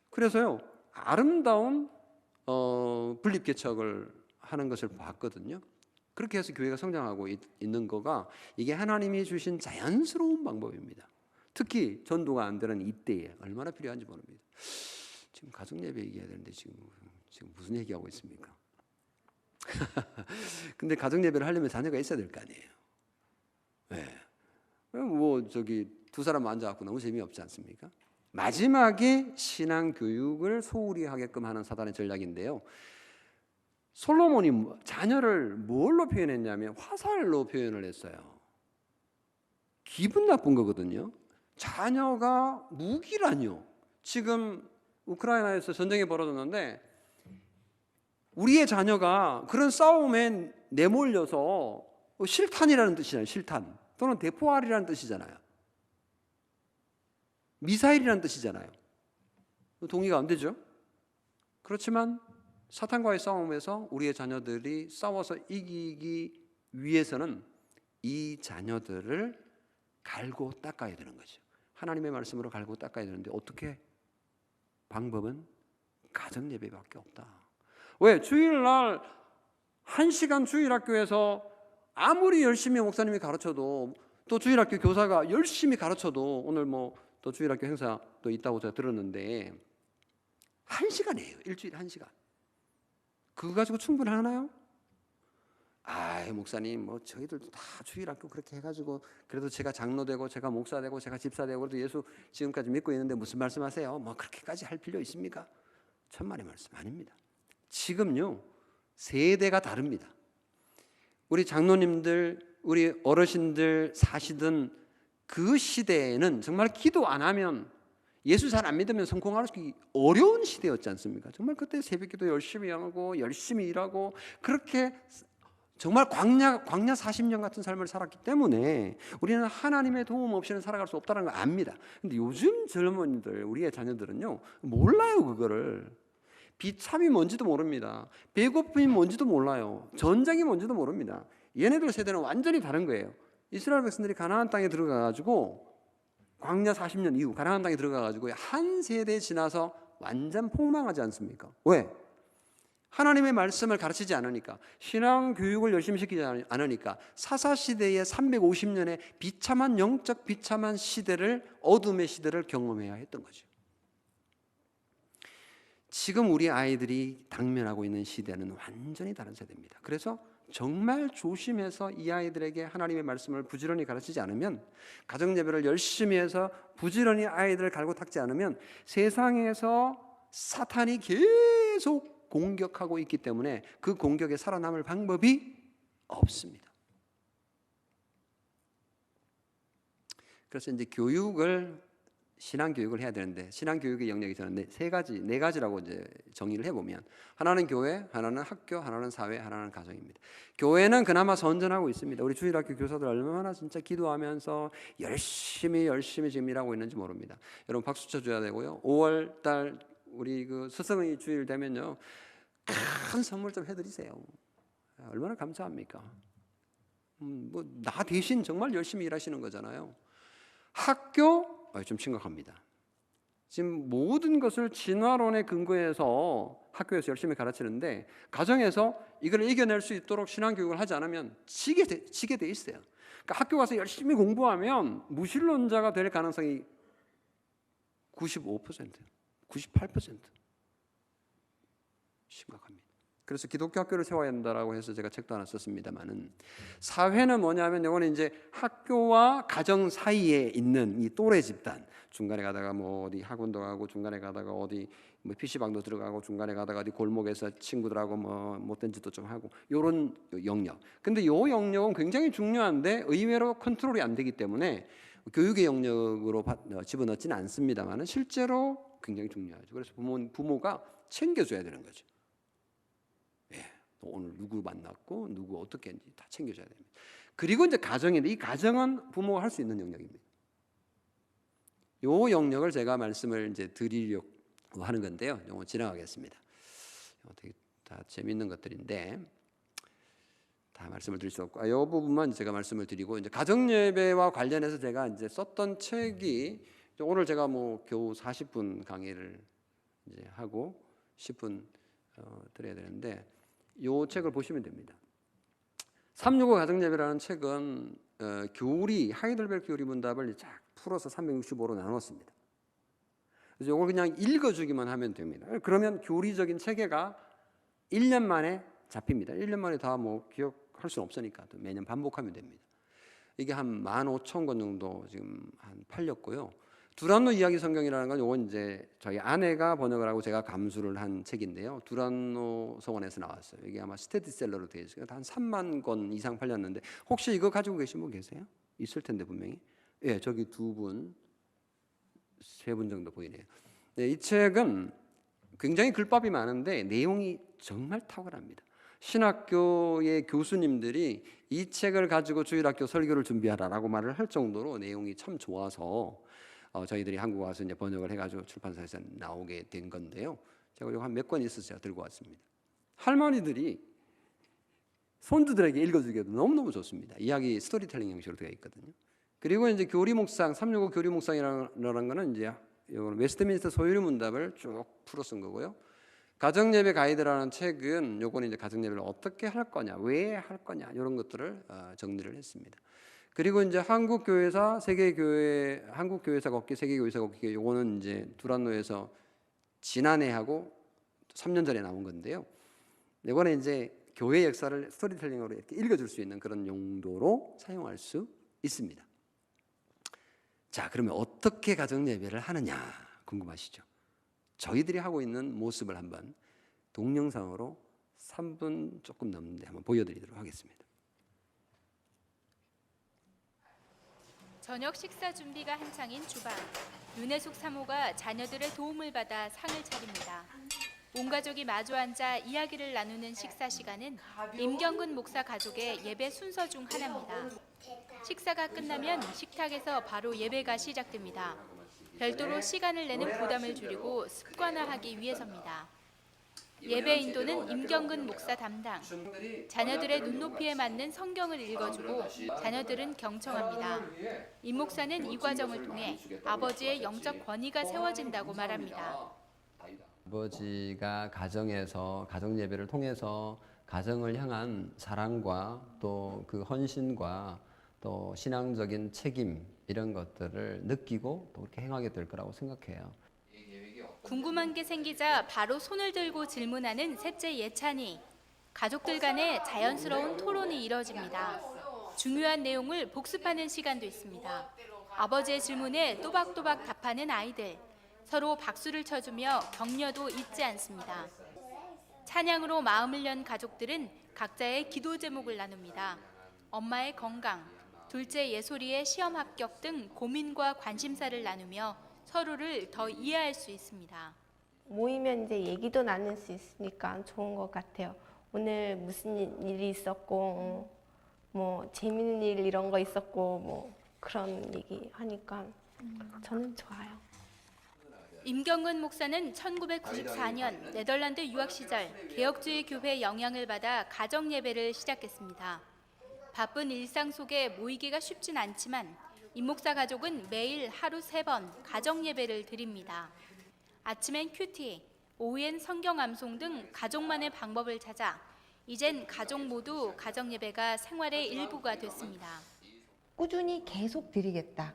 그래서요, 아름다운 분립개척을 하는 것을 봤거든요. 그렇게 해서 교회가 성장하고 있는 거가 이게 하나님이 주신 자연스러운 방법입니다. 특히 전도가 안 되는 이때에 얼마나 필요한지 모릅니다. 지금 가정예배 얘기해야 되는데 지금 무슨 얘기하고 있습니까? 근데 가정예배를 하려면 자녀가 있어야 될 거 아니에요. 네. 뭐 저기 두 사람 앉아갖고 너무 재미없지 않습니까? 마지막에 신앙 교육을 소홀히 하게끔 하는 사단의 전략인데요. 솔로몬이 자녀를 뭘로 표현했냐면 화살로 표현을 했어요. 기분 나쁜 거거든요. 자녀가 무기라뇨. 지금 우크라이나에서 전쟁이 벌어졌는데 우리의 자녀가 그런 싸움에 내몰려서 실탄이라는 뜻이잖아요. 실탄 또는 대포알이라는 뜻이잖아요. 미사일이라는 뜻이잖아요. 동의가 안 되죠? 그렇지만 사탄과의 싸움에서 우리의 자녀들이 싸워서 이기기 위해서는 이 자녀들을 갈고 닦아야 되는 거죠. 하나님의 말씀으로 갈고 닦아야 되는데 어떻게? 방법은 가정예배밖에 없다. 왜? 주일날 1시간 주일학교에서 아무리 열심히 목사님이 가르쳐도 또 주일학교 교사가 열심히 가르쳐도 오늘 뭐 또 주일학교 행사 또 있다고 제가 들었는데 1시간이에요. 일주일에 1시간. 그거 가지고 충분하나요? 목사님 뭐 저희들도 다 주일학교 그렇게 해가지고 그래도 제가 장로 되고 제가 목사 되고 제가 집사 되고 그래도 예수 지금까지 믿고 있는데 무슨 말씀하세요? 뭐 그렇게까지 할 필요 있습니까? 천만의 말씀 아닙니다. 지금요 세대가 다릅니다. 우리 장로님들 우리 어르신들 사시던 그 시대에는 정말 기도 안 하면 예수 잘 안 믿으면 성공하기 어려운 시대였지 않습니까? 정말 그때 새벽기도 열심히 하고 열심히 일하고 그렇게 정말 광야 40년 같은 삶을 살았기 때문에 우리는 하나님의 도움 없이는 살아갈 수 없다는 걸 압니다. 근데 요즘 젊은이들 우리의 자녀들은요 몰라요. 그거를 비참이 뭔지도 모릅니다. 배고픔이 뭔지도 몰라요. 전쟁이 뭔지도 모릅니다. 얘네들 세대는 완전히 다른 거예요. 이스라엘 백성들이 가나안 땅에 들어가가지고 광야 40년 이후 가나안 땅에 들어가가지고 한 세대 지나서 완전 폭망하지 않습니까? 왜? 하나님의 말씀을 가르치지 않으니까, 신앙 교육을 열심히 시키지 않으니까 사사시대의 350년의 비참한 영적 비참한 시대를 어둠의 시대를 경험해야 했던 거죠. 지금 우리 아이들이 당면하고 있는 시대는 완전히 다른 세대입니다. 그래서 정말 조심해서 이 아이들에게 하나님의 말씀을 부지런히 가르치지 않으면, 가정예배를 열심히 해서 부지런히 아이들을 갈고 닦지 않으면 세상에서 사탄이 계속 공격하고 있기 때문에 그 공격에 살아남을 방법이 없습니다. 그래서 이제 신앙교육을 해야 되는데, 신앙교육의 영역이 저는 네 가지라고 이제 정의를 해보면, 하나는 교회, 하나는 학교, 하나는 사회, 하나는 가정입니다. 교회는 그나마 선전하고 있습니다. 우리 주일학교 교사들 얼마나 진짜 기도하면서 열심히 지금 일하고 있는지 모릅니다. 여러분 박수 쳐줘야 되고요. 5월달 우리 그 스승의 주일 되면요, 큰 선물 좀 해드리세요. 얼마나 감사합니까? 뭐 나 대신 정말 열심히 일하시는 거잖아요. 학교 좀 심각합니다. 지금 모든 것을 진화론에 근거해서 학교에서 열심히 가르치는데, 가정에서 이걸 이겨낼 수 있도록 신앙교육을 하지 않으면 지게 돼 있어요. 그러니까 학교 가서 열심히 공부하면 무신론자가 될 가능성이 95%, 98% 심각합니다. 그래서 기독교 학교를 세워야 한다라고 해서 제가 책도 하나 썼습니다만은, 사회는 뭐냐면 이거는 이제 학교와 가정 사이에 있는 이 또래 집단, 중간에 가다가 뭐 어디 학원도 가고 중간에 가다가 어디 뭐 PC방도 들어가고 중간에 가다가 어디 골목에서 친구들하고 뭐 못된 짓도 좀 하고, 요런 영역. 근데 요 영역은 굉장히 중요한데 의외로 컨트롤이 안 되기 때문에 교육의 영역으로 집어넣지는 않습니다만은 실제로 굉장히 중요하죠. 그래서 부모가 챙겨줘야 되는 거죠. 오늘 누구 만났고 누구 어떻게 했는지 다 챙겨줘야 됩니다. 그리고 이제 가정인데, 이 가정은 부모가 할 수 있는 영역입니다. 이 영역을 제가 말씀을 이제 드리려고 하는 건데요. 이거 지나가겠습니다. 되게 다 재미있는 것들인데 다 말씀을 드릴 수 없고, 이 부분만 제가 말씀을 드리고, 이제 가정 예배와 관련해서 제가 이제 썼던 책이, 오늘 제가 뭐 겨우 40분 강의를 이제 하고 10분 드려야 되는데, 이 책을 보시면 됩니다. 365 가정 예배라는 책은 교리, 하이델베르크 교리 문답을 쫙 풀어서 365로 나눴습니다. 그래서 이걸 그냥 읽어주기만 하면 됩니다. 그러면 교리적인 체계가 1년 만에 잡힙니다. 1년 만에 다 뭐 기억할 수는 없으니까 매년 반복하면 됩니다. 이게 한 15,000권 정도 지금 한 팔렸고요. 두란노 이야기 성경이라는 건 이건 이제 저희 아내가 번역을 하고 제가 감수를 한 책인데요. 두란노 서원에서 나왔어요. 이게 아마 스테디셀러로 되어 있어요. 한 3만 권 이상 팔렸는데, 혹시 이거 가지고 계신 분 계세요? 있을 텐데 분명히. 예, 저기 두 분, 세 분 정도 보이네요. 네, 이 책은 굉장히 글밥이 많은데 내용이 정말 탁월합니다. 신학교의 교수님들이 이 책을 가지고 주일학교 설교를 준비하라라고 말을 할 정도로 내용이 참 좋아서 저희들이 한국 와서 이제 번역을 해가지고 출판사에서 나오게 된 건데요. 제가 이거 한 몇 권 있어서 제가 들고 왔습니다. 할머니들이 손주들에게 읽어주기에도 너무너무 좋습니다. 이야기 스토리텔링 형식으로 되어 있거든요. 그리고 이제 교리 묵상, 365 교리 묵상이라는 거는 이제 웨스트민스터 소유리 문답을 쭉 풀어 쓴 거고요. 가정예배 가이드라는 책은 요거는 이제 가정예배를 어떻게 할 거냐, 왜 할 거냐 이런 것들을 정리를 했습니다. 그리고 이제 한국교회사, 세계교회, 한국교회사 걷기, 세계교회사 걷기, 요거는 이제 두란노에서 지난해 하고 3년 전에 나온 건데요. 이거는 이제 교회 역사를 스토리텔링으로 이렇게 읽어줄 수 있는 그런 용도로 사용할 수 있습니다. 자, 그러면 어떻게 가정예배를 하느냐 궁금하시죠? 저희들이 하고 있는 모습을 한번 동영상으로 3분 조금 넘는데 한번 보여드리도록 하겠습니다. 저녁 식사 준비가 한창인 주방. 윤혜숙 사모가 자녀들의 도움을 받아 상을 차립니다. 온 가족이 마주 앉아 이야기를 나누는 식사 시간은 임경근 목사 가족의 예배 순서 중 하나입니다. 식사가 끝나면 식탁에서 바로 예배가 시작됩니다. 별도로 시간을 내는 부담을 줄이고 습관화하기 위해서입니다. 예배 인도는 임경근 목사 담당. 자녀들의 눈높이에 맞는 성경을 읽어주고 자녀들은 경청합니다. 임 목사는 이 과정을 통해 아버지의 영적 권위가 세워진다고 말합니다. 아버지가 가정에서 가정 예배를 통해서 가정을 향한 사랑과 또 그 헌신과 또 신앙적인 책임 이런 것들을 느끼고 또 그렇게 행하게 될 거라고 생각해요. 궁금한 게 생기자 바로 손을 들고 질문하는 셋째 예찬이. 가족들 간에 자연스러운 토론이 이뤄집니다. 중요한 내용을 복습하는 시간도 있습니다. 아버지의 질문에 또박또박 답하는 아이들. 서로 박수를 쳐주며 격려도 잊지 않습니다. 찬양으로 마음을 연 가족들은 각자의 기도 제목을 나눕니다. 엄마의 건강, 둘째 예솔이의 시험 합격 등 고민과 관심사를 나누며 서로를 더 이해할 수 있습니다. 모이면 이제 얘기도 나눌 수 있으니까 좋은 것 같아요. 오늘 무슨 일이 있었고, 뭐 재밌는 일 이런 거 있었고, 뭐 그런 얘기 하니까 저는 좋아요. 임경근 목사는 1994년 네덜란드 유학 시절 개혁주의 교회 영향을 받아 가정 예배를 시작했습니다. 바쁜 일상 속에 모이기가 쉽진 않지만 임 목사 가족은 매일 하루 3번 가정 예배를 드립니다. 아침엔 큐티, 오후엔 성경 암송 등 가족만의 방법을 찾아 이젠 가족 모두 가정 예배가 생활의 일부가 됐습니다. 꾸준히 계속 드리겠다.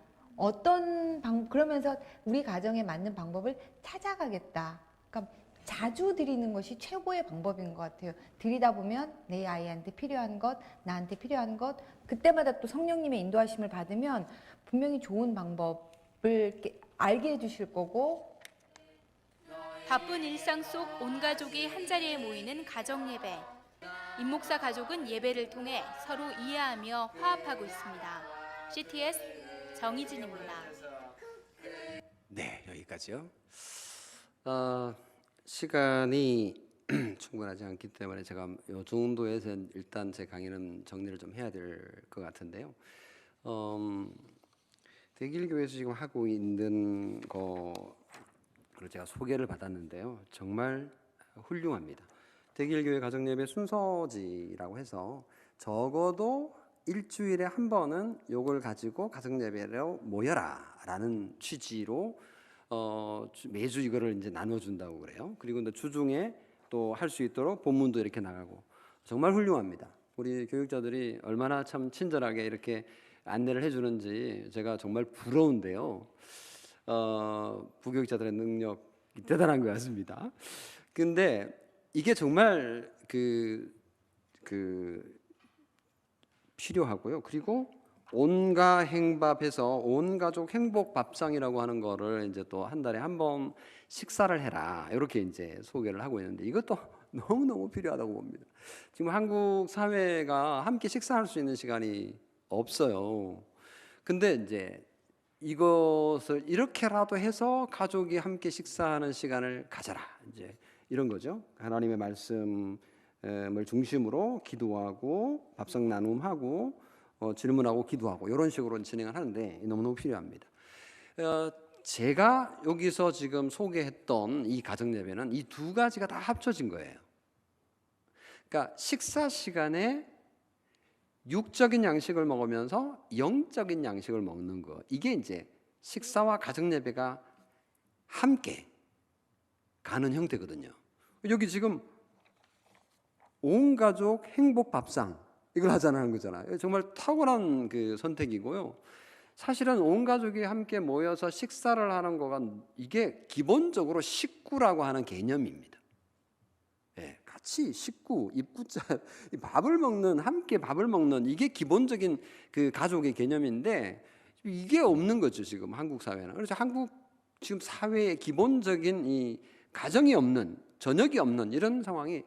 그러면서 우리 가정에 맞는 방법을 찾아가겠다. 그러니까 자주 드리는 것이 최고의 방법인 것 같아요. 드리다 보면 내 아이한테 필요한 것, 나한테 필요한 것, 그때마다 또 성령님의 인도하심을 받으면 분명히 좋은 방법을 알게 해주실 거고. 바쁜 일상 속 온 가족이 한자리에 모이는 가정 예배. 임 목사 가족은 예배를 통해 서로 이해하며 화합하고 있습니다. CTS 정희진입니다. 네, 여기까지요. 시간이 충분하지 않기 때문에 제가 이 정도에서 일단 제 강의는 정리를 좀 해야 될 것 같은데요. 대길교회에서 지금 하고 있는 거를 제가 소개를 받았는데요. 정말 훌륭합니다. 대길교회 가정예배 순서지라고 해서 적어도 일주일에 한 번은 요걸 가지고 가정예배로 모여라라는 취지로 매주 이거를 이제 나눠준다고 그래요. 그리고 이제 주중에 또 할 수 있도록 본문도 이렇게 나가고 정말 훌륭합니다. 우리 교육자들이 얼마나 참 친절하게 이렇게 안내를 해주는지 제가 정말 부러운데요. 부교육자들의 능력이 대단한 것 같습니다. 근데 이게 정말 필요하고요. 그리고 온가 행밥해서 온 가족 행복 밥상이라고 하는 거를 이제 또 한 달에 한 번 식사를 해라 이렇게 이제 소개를 하고 있는데 이것도 너무너무 필요하다고 봅니다. 지금 한국 사회가 함께 식사할 수 있는 시간이 없어요. 근데 이제 이것을 이렇게라도 해서 가족이 함께 식사하는 시간을 가져라 이제 이런 거죠. 하나님의 말씀을 중심으로 기도하고 밥상 나눔하고 질문하고 기도하고 이런 식으로 진행을 하는데 너무너무 필요합니다. 제가 여기서 지금 소개했던 이 가정예배는 이 두 가지가 다 합쳐진 거예요. 그러니까 식사 시간에 육적인 양식을 먹으면서 영적인 양식을 먹는 거, 이게 이제 식사와 가정예배가 함께 가는 형태거든요. 여기 지금 온 가족 행복 밥상 이걸 하자는 거잖아요. 정말 탁월한 그 선택이고요. 사실은 온 가족이 함께 모여서 식사를 하는 거가 이게 기본적으로 식구라고 하는 개념입니다. 네, 같이 식구, 입구자, 밥을 먹는, 함께 밥을 먹는 이게 기본적인 그 가족의 개념인데 이게 없는 거죠 지금 한국 사회는. 그래서 한국 지금 사회의 기본적인 이 가정이 없는, 저녁이 없는 이런 상황이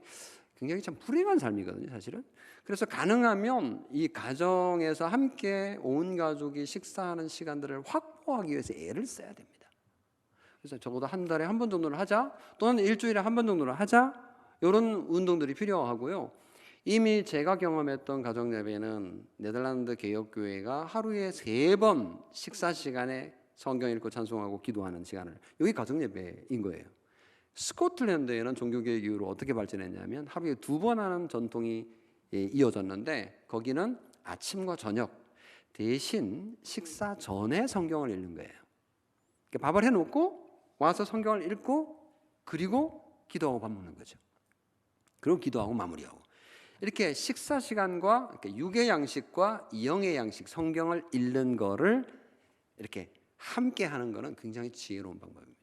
굉장히 참 불행한 삶이거든요 사실은. 그래서 가능하면 이 가정에서 함께 온 가족이 식사하는 시간들을 확보하기 위해서 애를 써야 됩니다. 그래서 적어도 한 달에 한 번 정도는 하자, 또는 일주일에 한 번 정도는 하자, 이런 운동들이 필요하고요. 이미 제가 경험했던 가정예배는 네덜란드 개혁교회가 하루에 3번 식사 시간에 성경 읽고 찬송하고 기도하는 시간을, 여기 가정예배인 거예요. 스코틀랜드에는 종교개혁 이후로 어떻게 발전했냐면 하루에 2번 하는 전통이 이어졌는데 거기는 아침과 저녁 대신 식사 전에 성경을 읽는 거예요. 그러니까 밥을 해놓고 와서 성경을 읽고 그리고 기도하고 밥 먹는 거죠. 그리고 기도하고 마무리하고 이렇게 식사 시간과 육의 양식과 영의 양식 성경을 읽는 거를 이렇게 함께 하는 거는 굉장히 지혜로운 방법입니다.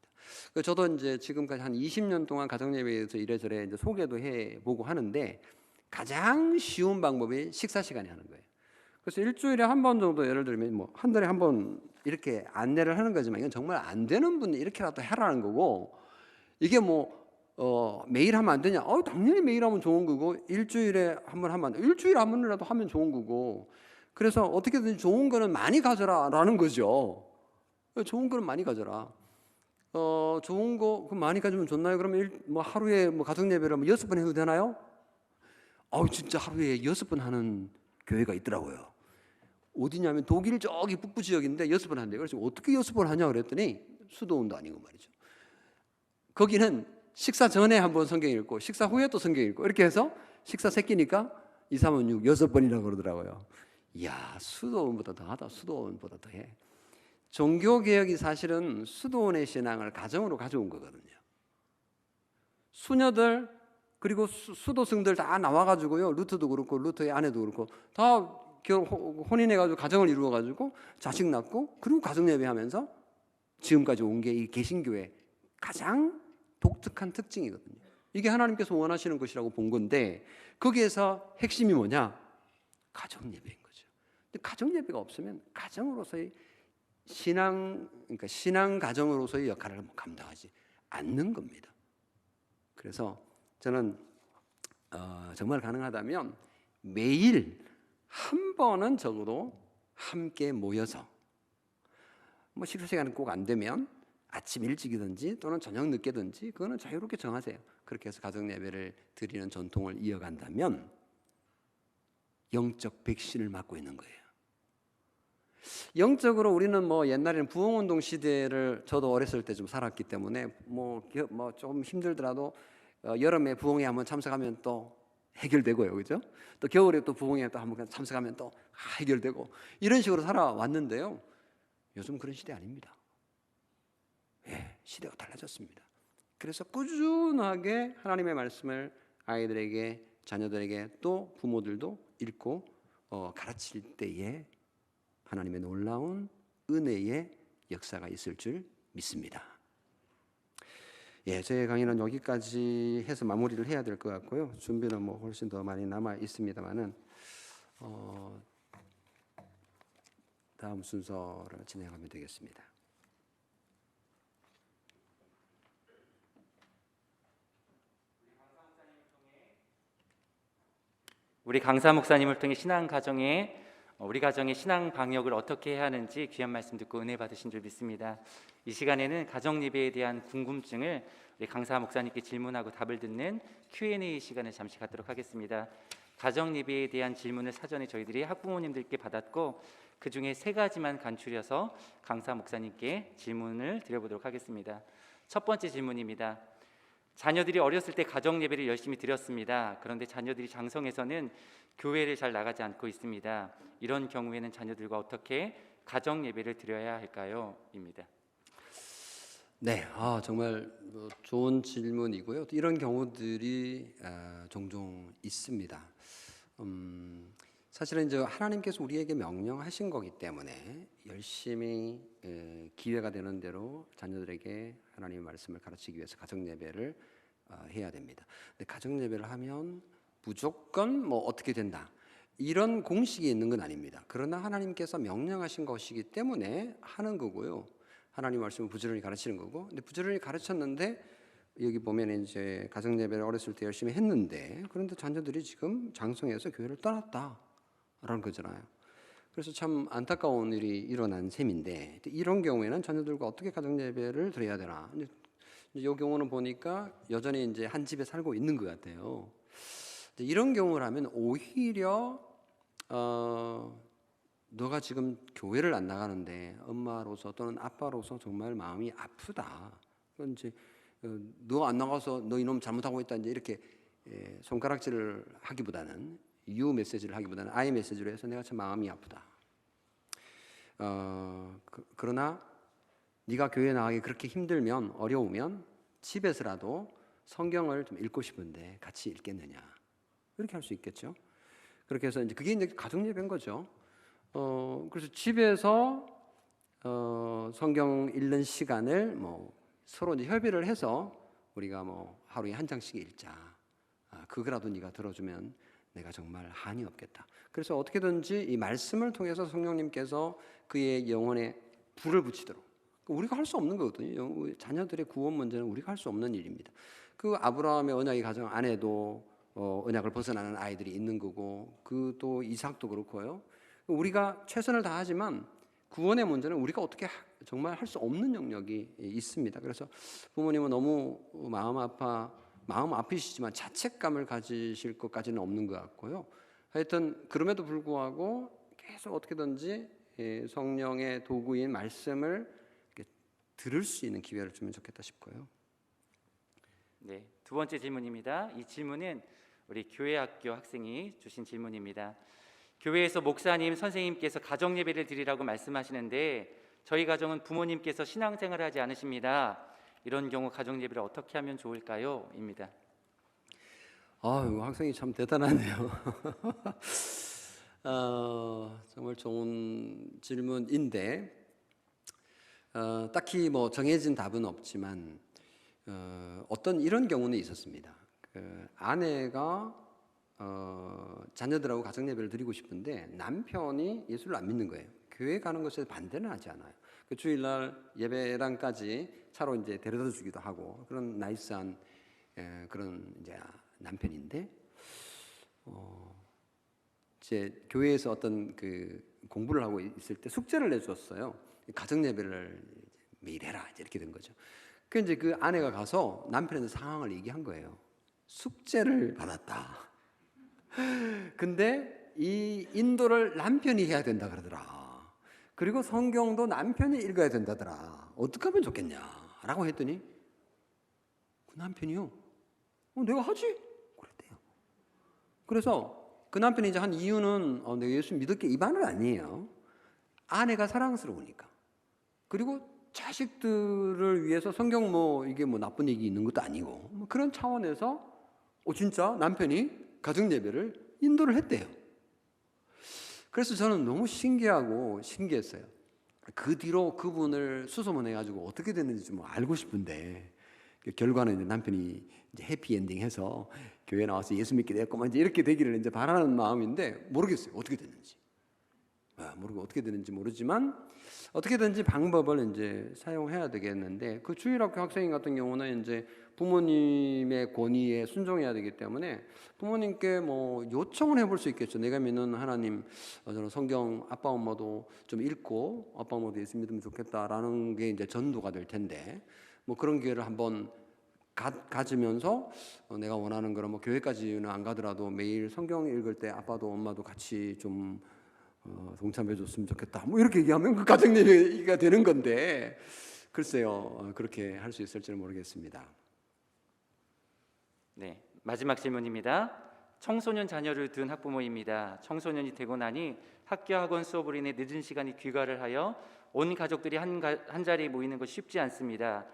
저도 이제 지금까지 한 20년 동안 가정예배에 대해서 이래저래 이제 소개도 해보고 하는데 가장 쉬운 방법이 식사 시간에 하는 거예요. 그래서 일주일에 한 번 정도 예를 들면 뭐 한 달에 한 번 이렇게 안내를 하는 거지만 이건 정말 안 되는 분은 이렇게라도 해라는 거고 이게 매일 하면 안 되냐? 당연히 매일 하면 좋은 거고 일주일에 한 번 하면 일주일에 한 번이라도 하면 좋은 거고 그래서 어떻게든 좋은 거는 많이 가져라라는 거죠. 좋은 거는 많이 가져라. 좋은 거 그럼 많이 가지면 좋나요? 그러면 하루에 가정 예배를 6번 해도 되나요? 진짜 하루에 6번 하는 교회가 있더라고요. 어디냐면 독일 저기 북부 지역인데 6번 한대요. 그래서 어떻게 6번 하냐 그랬더니 수도원도 아니고 말이죠. 거기는 식사 전에 한번 성경 읽고 식사 후에 또 성경 읽고 이렇게 해서 식사 새끼니까 2, 3, 5, 6, 6번이라고 그러더라고요. 이야, 수도원보다 더 하다. 수도원보다 더 해. 종교개혁이 사실은 수도원의 신앙을 가정으로 가져온 거거든요. 수녀들 그리고 수도승들 다 나와가지고요. 루트도 그렇고 루트의 아내도 그렇고 다 혼인해가지고 가정을 이루어가지고 자식 낳고 그리고 가정예배하면서 지금까지 온 게 이 개신교회 가장 독특한 특징이거든요. 이게 하나님께서 원하시는 것이라고 본 건데 거기에서 핵심이 뭐냐? 가정예배인 거죠. 근데 가정예배가 없으면 가정으로서의 신앙 가정으로서의 역할을 감당하지 않는 겁니다. 그래서 저는 정말 가능하다면 매일 한 번은 적어도 함께 모여서 식사 시간은 꼭 안 되면 아침 일찍이든지 또는 저녁 늦게든지 그거는 자유롭게 정하세요. 그렇게 해서 가정 예배를 드리는 전통을 이어간다면 영적 백신을 맞고 있는 거예요. 영적으로 우리는 옛날에는 부흥운동 시대를 저도 어렸을 때 좀 살았기 때문에 좀 힘들더라도 여름에 부흥회 한번 참석하면 또 해결되고요, 그죠? 또 겨울에 또 부흥회 또 한번 참석하면 또 해결되고 이런 식으로 살아왔는데요. 요즘 그런 시대 아닙니다. 예, 시대가 달라졌습니다. 그래서 꾸준하게 하나님의 말씀을 아이들에게, 자녀들에게, 또 부모들도 읽고 가르칠 때에 하나님의 놀라운 은혜의 역사가 있을 줄 믿습니다. 예, 제 강의는 여기까지 해서 마무리를 해야 될 것 같고요. 준비는 뭐 훨씬 더 많이 남아 있습니다만은 다음 순서를 진행하면 되겠습니다. 우리 강사 목사님을 통해 신앙 가정에 우리 가정의 신앙 방역을 어떻게 해야 하는지 귀한 말씀 듣고 은혜 받으신 줄 믿습니다. 이 시간에는 가정 예배에 대한 궁금증을 우리 강사 목사님께 질문하고 답을 듣는 Q&A 시간을 잠시 갖도록 하겠습니다. 가정 예배에 대한 질문을 사전에 저희들이 학부모님들께 받았고 그 중에 3가지만 간추려서 강사 목사님께 질문을 드려보도록 하겠습니다. 첫 번째 질문입니다. 자녀들이 어렸을 때 가정 예배를 열심히 드렸습니다. 그런데 자녀들이 장성해서는 교회를 잘 나가지 않고 있습니다. 이런 경우에는 자녀들과 어떻게 가정 예배를 드려야 할까요? 입니다. 네, 정말 좋은 질문이고요. 이런 경우들이 종종 있습니다. 사실은 이제 하나님께서 우리에게 명령하신 거기 때문에 열심히 기회가 되는 대로 자녀들에게 하나님의 말씀을 가르치기 위해서 가정 예배를 해야 됩니다. 근데 가정 예배를 하면 무조건 뭐 어떻게 된다 이런 공식이 있는 건 아닙니다. 그러나 하나님께서 명령하신 것이기 때문에 하는 거고요. 하나님 말씀을 부지런히 가르치는 거고. 근데 부지런히 가르쳤는데 여기 보면 이제 가정 예배를 어렸을 때 열심히 했는데 그런데 자녀들이 지금 장성해서 교회를 떠났다라는 거잖아요. 그래서 참 안타까운 일이 일어난 셈인데 이런 경우에는 자녀들과 어떻게 가정 예배를 드려야 되나? 이 경우는 보니까 여전히 이제 한 집에 살고 있는 것 같아요. 이런 경우를 하면 오히려 너가 지금 교회를 안 나가는데 엄마로서 또는 아빠로서 정말 마음이 아프다. 그건 이제 너 안 나가서 너 이놈 잘못하고 있다 이제 이렇게 손가락질을 하기보다는 유 메시지를 하기보다는 아이 메시지로 해서 내가 참 마음이 아프다. 그러나 네가 교회 나가기 그렇게 힘들면 어려우면 집에서라도 성경을 좀 읽고 싶은데 같이 읽겠느냐 이렇게 할 수 있겠죠. 그렇게 해서 이제 그게 이제 가정 예배인 거죠. 그래서 집에서 성경 읽는 시간을 뭐 서로 이제 협의를 해서 우리가 뭐 하루에 한 장씩 읽자. 그거라도 네가 들어주면 내가 정말 한이 없겠다. 그래서 어떻게든지 이 말씀을 통해서 성령님께서 그의 영혼에 불을 붙이도록. 우리가 할 수 없는 거거든요. 자녀들의 구원 문제는 우리가 할 수 없는 일입니다. 그 아브라함의 언약의 가정 안에도 언약을 벗어나는 아이들이 있는 거고, 그 또 이삭도 그렇고요. 우리가 최선을 다하지만 구원의 문제는 우리가 어떻게 정말 할 수 없는 영역이 있습니다. 그래서 부모님은 너무 마음 아프시지만 자책감을 가지실 것까지는 없는 것 같고요. 하여튼 그럼에도 불구하고 계속 어떻게든지 성령의 도구인 말씀을 들을 수 있는 기회를 주면 좋겠다 싶고요. 네, 두 번째 질문입니다. 이 질문은 우리 교회학교 학생이 주신 질문입니다. 교회에서 목사님, 선생님께서 가정 예배를 드리라고 말씀하시는데 저희 가정은 부모님께서 신앙생활을 하지 않으십니다. 이런 경우 가정 예배를 어떻게 하면 좋을까요? 입니다. 학생이 참 대단하네요. 정말 좋은 질문인데 딱히 뭐 정해진 답은 없지만 어떤 이런 경우는 있었습니다. 아내가 자녀들하고 가정 예배를 드리고 싶은데 남편이 예수를 안 믿는 거예요. 교회 가는 것에 반대는 하지 않아요. 그 주일날 예배당까지 차로 이제 데려다 주기도 하고 그런 나이스한 그런 이제 남편인데 제 교회에서 어떤 그 공부를 하고 있을 때 숙제를 내줬어요. 가정 예배를 매일 해라 이렇게 된 거죠. 그 이제 그 아내가 가서 남편의 상황을 얘기한 거예요. 숙제를 받았다. 근데 이 인도를 남편이 해야 된다 그러더라. 그리고 성경도 남편이 읽어야 된다더라. 어떻게 하면 좋겠냐라고 했더니 그 남편이요. 내가 하지? 그랬대요. 그래서 그 남편이 이제 한 이유는 내가 예수 믿을게 이 말은 아니에요. 아내가 사랑스러우니까. 그리고 자식들을 위해서 성경 이게 나쁜 얘기 있는 것도 아니고 그런 차원에서 진짜 남편이 가정 예배를 인도를 했대요. 그래서 저는 너무 신기하고 신기했어요. 그 뒤로 그분을 수소문해가지고 어떻게 됐는지 좀 알고 싶은데 결과는 이제 남편이 이제 해피엔딩해서 교회 나와서 예수 믿게 됐고 이제 이렇게 되기를 이제 바라는 마음인데 모르겠어요. 어떻게 됐는지. 모르고 어떻게 되는지 모르지만 어떻게든지 방법을 이제 사용해야 되겠는데 그 주일학교 학생 같은 경우는 이제 부모님의 권위에 순종해야 되기 때문에 부모님께 요청을 해볼 수 있겠죠. 내가 믿는 하나님, 저는 성경 아빠 엄마도 좀 읽고 아빠 엄마도 예수 믿으면 좋겠다라는 게 이제 전도가 될 텐데 그런 기회를 한번 가지면서 내가 원하는 거는 교회까지는 안 가더라도 매일 성경 읽을 때 아빠도 엄마도 같이 좀 동참해 줬으면 좋겠다. 이렇게 얘기하면 그 가정 예배가 되는 건데 글쎄요. 그렇게 할 수 있을지는 모르겠습니다. 네, 마지막 질문입니다. 청소년 자녀를 둔 학부모입니다. 청소년이 되고 나니 학교 학원 수업으로 인해 늦은 시간이 귀가를 하여 온 가족들이 한 자리에 모이는 것이 쉽지 않습니다.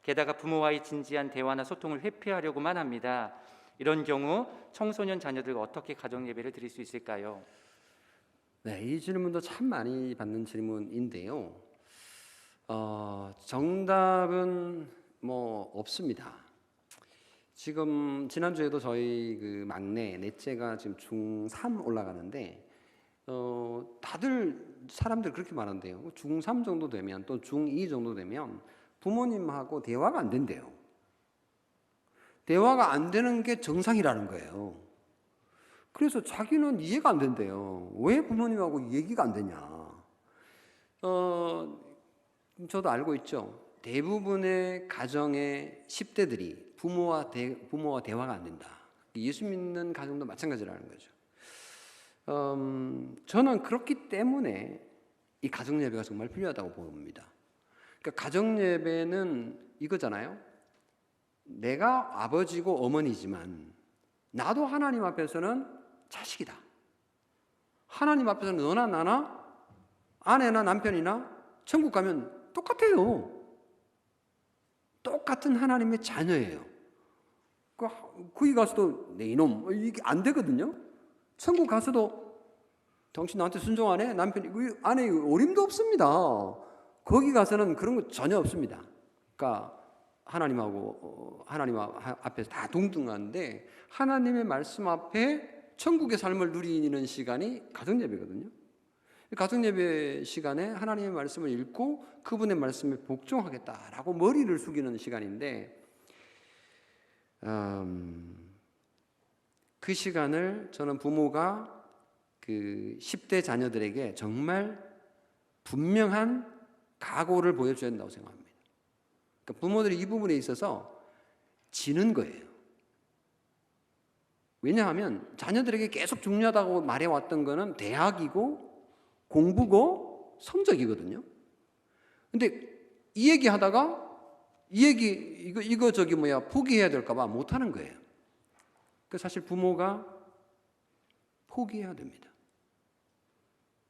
게다가 부모와의 진지한 대화나 소통을 회피하려고만 합니다. 이런 경우 청소년 자녀들과 어떻게 가정 예배를 드릴 수 있을까요? 네, 이 질문도 참 많이 받는 질문인데요. 정답은 없습니다. 지금 지난주에도 저희 그 막내 넷째가 지금 중3 올라가는데 다들 사람들 그렇게 말한대요. 중3 정도 되면 또 중2 정도 되면 부모님하고 대화가 안 된대요. 대화가 안 되는 게 정상이라는 거예요. 그래서 자기는 이해가 안 된대요. 왜 부모님하고 얘기가 안 되냐. 저도 알고 있죠. 대부분의 가정의 10대들이 부모와 대화가 안 된다. 예수 믿는 가정도 마찬가지라는 거죠. 저는 그렇기 때문에 이 가정 예배가 정말 필요하다고 봅니다. 그러니까 가정 예배는 이거잖아요. 내가 아버지고 어머니지만 나도 하나님 앞에서는 자식이다. 하나님 앞에서는 너나 나나 아내나 남편이나 천국 가면 똑같아요. 똑같은 하나님의 자녀예요. 거기 가서도 내 이놈 이게 안 되거든요. 천국 가서도 당신 나한테 순종 안 해? 남편이 아내 어림도 없습니다. 거기 가서는 그런 거 전혀 없습니다. 그러니까 하나님 앞에서 다 동등한데 하나님의 말씀 앞에 천국의 삶을 누리는 시간이 가정 예배거든요. 가정 예배 시간에 하나님의 말씀을 읽고 그분의 말씀에 복종하겠다라고 머리를 숙이는 시간인데 그 시간을 저는 부모가 그 10대 자녀들에게 정말 분명한 각오를 보여줘야 된다고 생각합니다. 그러니까 부모들이 이 부분에 있어서 지는 거예요. 왜냐하면 자녀들에게 계속 중요하다고 말해왔던 거는 대학이고 공부고 성적이거든요. 근데 이 얘기 하다가 이거 포기해야 될까봐 못하는 거예요. 그 사실 부모가 포기해야 됩니다.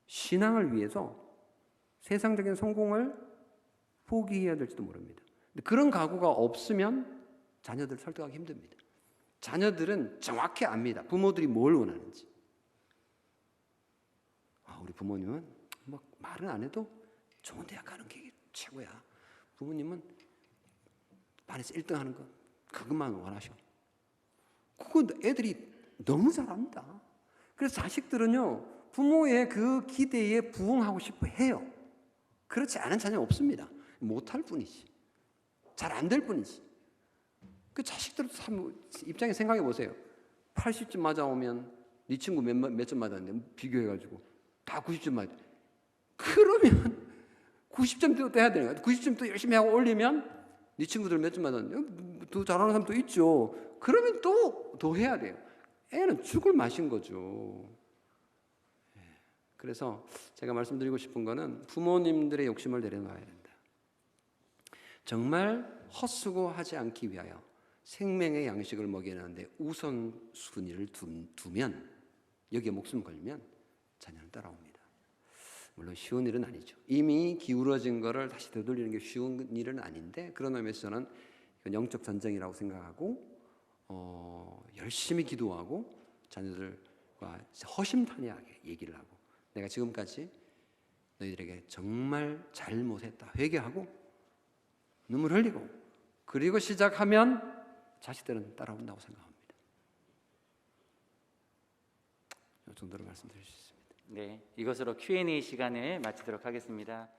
신앙을 위해서 세상적인 성공을 포기해야 될지도 모릅니다. 근데 그런 각오가 없으면 자녀들 설득하기 힘듭니다. 자녀들은 정확히 압니다. 부모들이 뭘 원하는지. 우리 부모님은 말은 안 해도 좋은 대학 가는 게 최고야. 부모님은 반에서 1등 하는 거 그것만 원하셔. 그건 애들이 너무 잘합니다. 그래서 자식들은요 부모의 그 기대에 부응하고 싶어 해요. 그렇지 않은 자녀는 없습니다. 못할 뿐이지. 잘 안 될 뿐이지. 그 자식들 입장에 생각해 보세요. 80점 맞아오면 네 친구 몇 점 맞았는데 비교해가지고 다 90점 맞아. 그러면 90점도 해야 되는 거야. 90점도 열심히 하고 올리면 네 친구들 몇 점 맞았는데 더 잘하는 사람도 있죠. 그러면 또 더 해야 돼요. 애는 죽을 맛인 거죠. 그래서 제가 말씀드리고 싶은 거는 부모님들의 욕심을 내려놔야 된다. 정말 헛수고하지 않기 위하여 생명의 양식을 먹이는데 우선순위를 두면 여기에 목숨 걸면 자녀는 따라옵니다. 물론 쉬운 일은 아니죠. 이미 기울어진 거를 다시 되돌리는 게 쉬운 일은 아닌데 그런 의미에서는 이건 영적 전쟁이라고 생각하고 열심히 기도하고 자녀들과 허심탄회하게 얘기를 하고 내가 지금까지 너희들에게 정말 잘못했다 회개하고 눈물 흘리고 그리고 시작하면 자식들은 따라온다고 생각합니다. 이 정도로 말씀드릴 수 있습니다. 네, 이것으로 Q&A 시간을 마치도록 하겠습니다.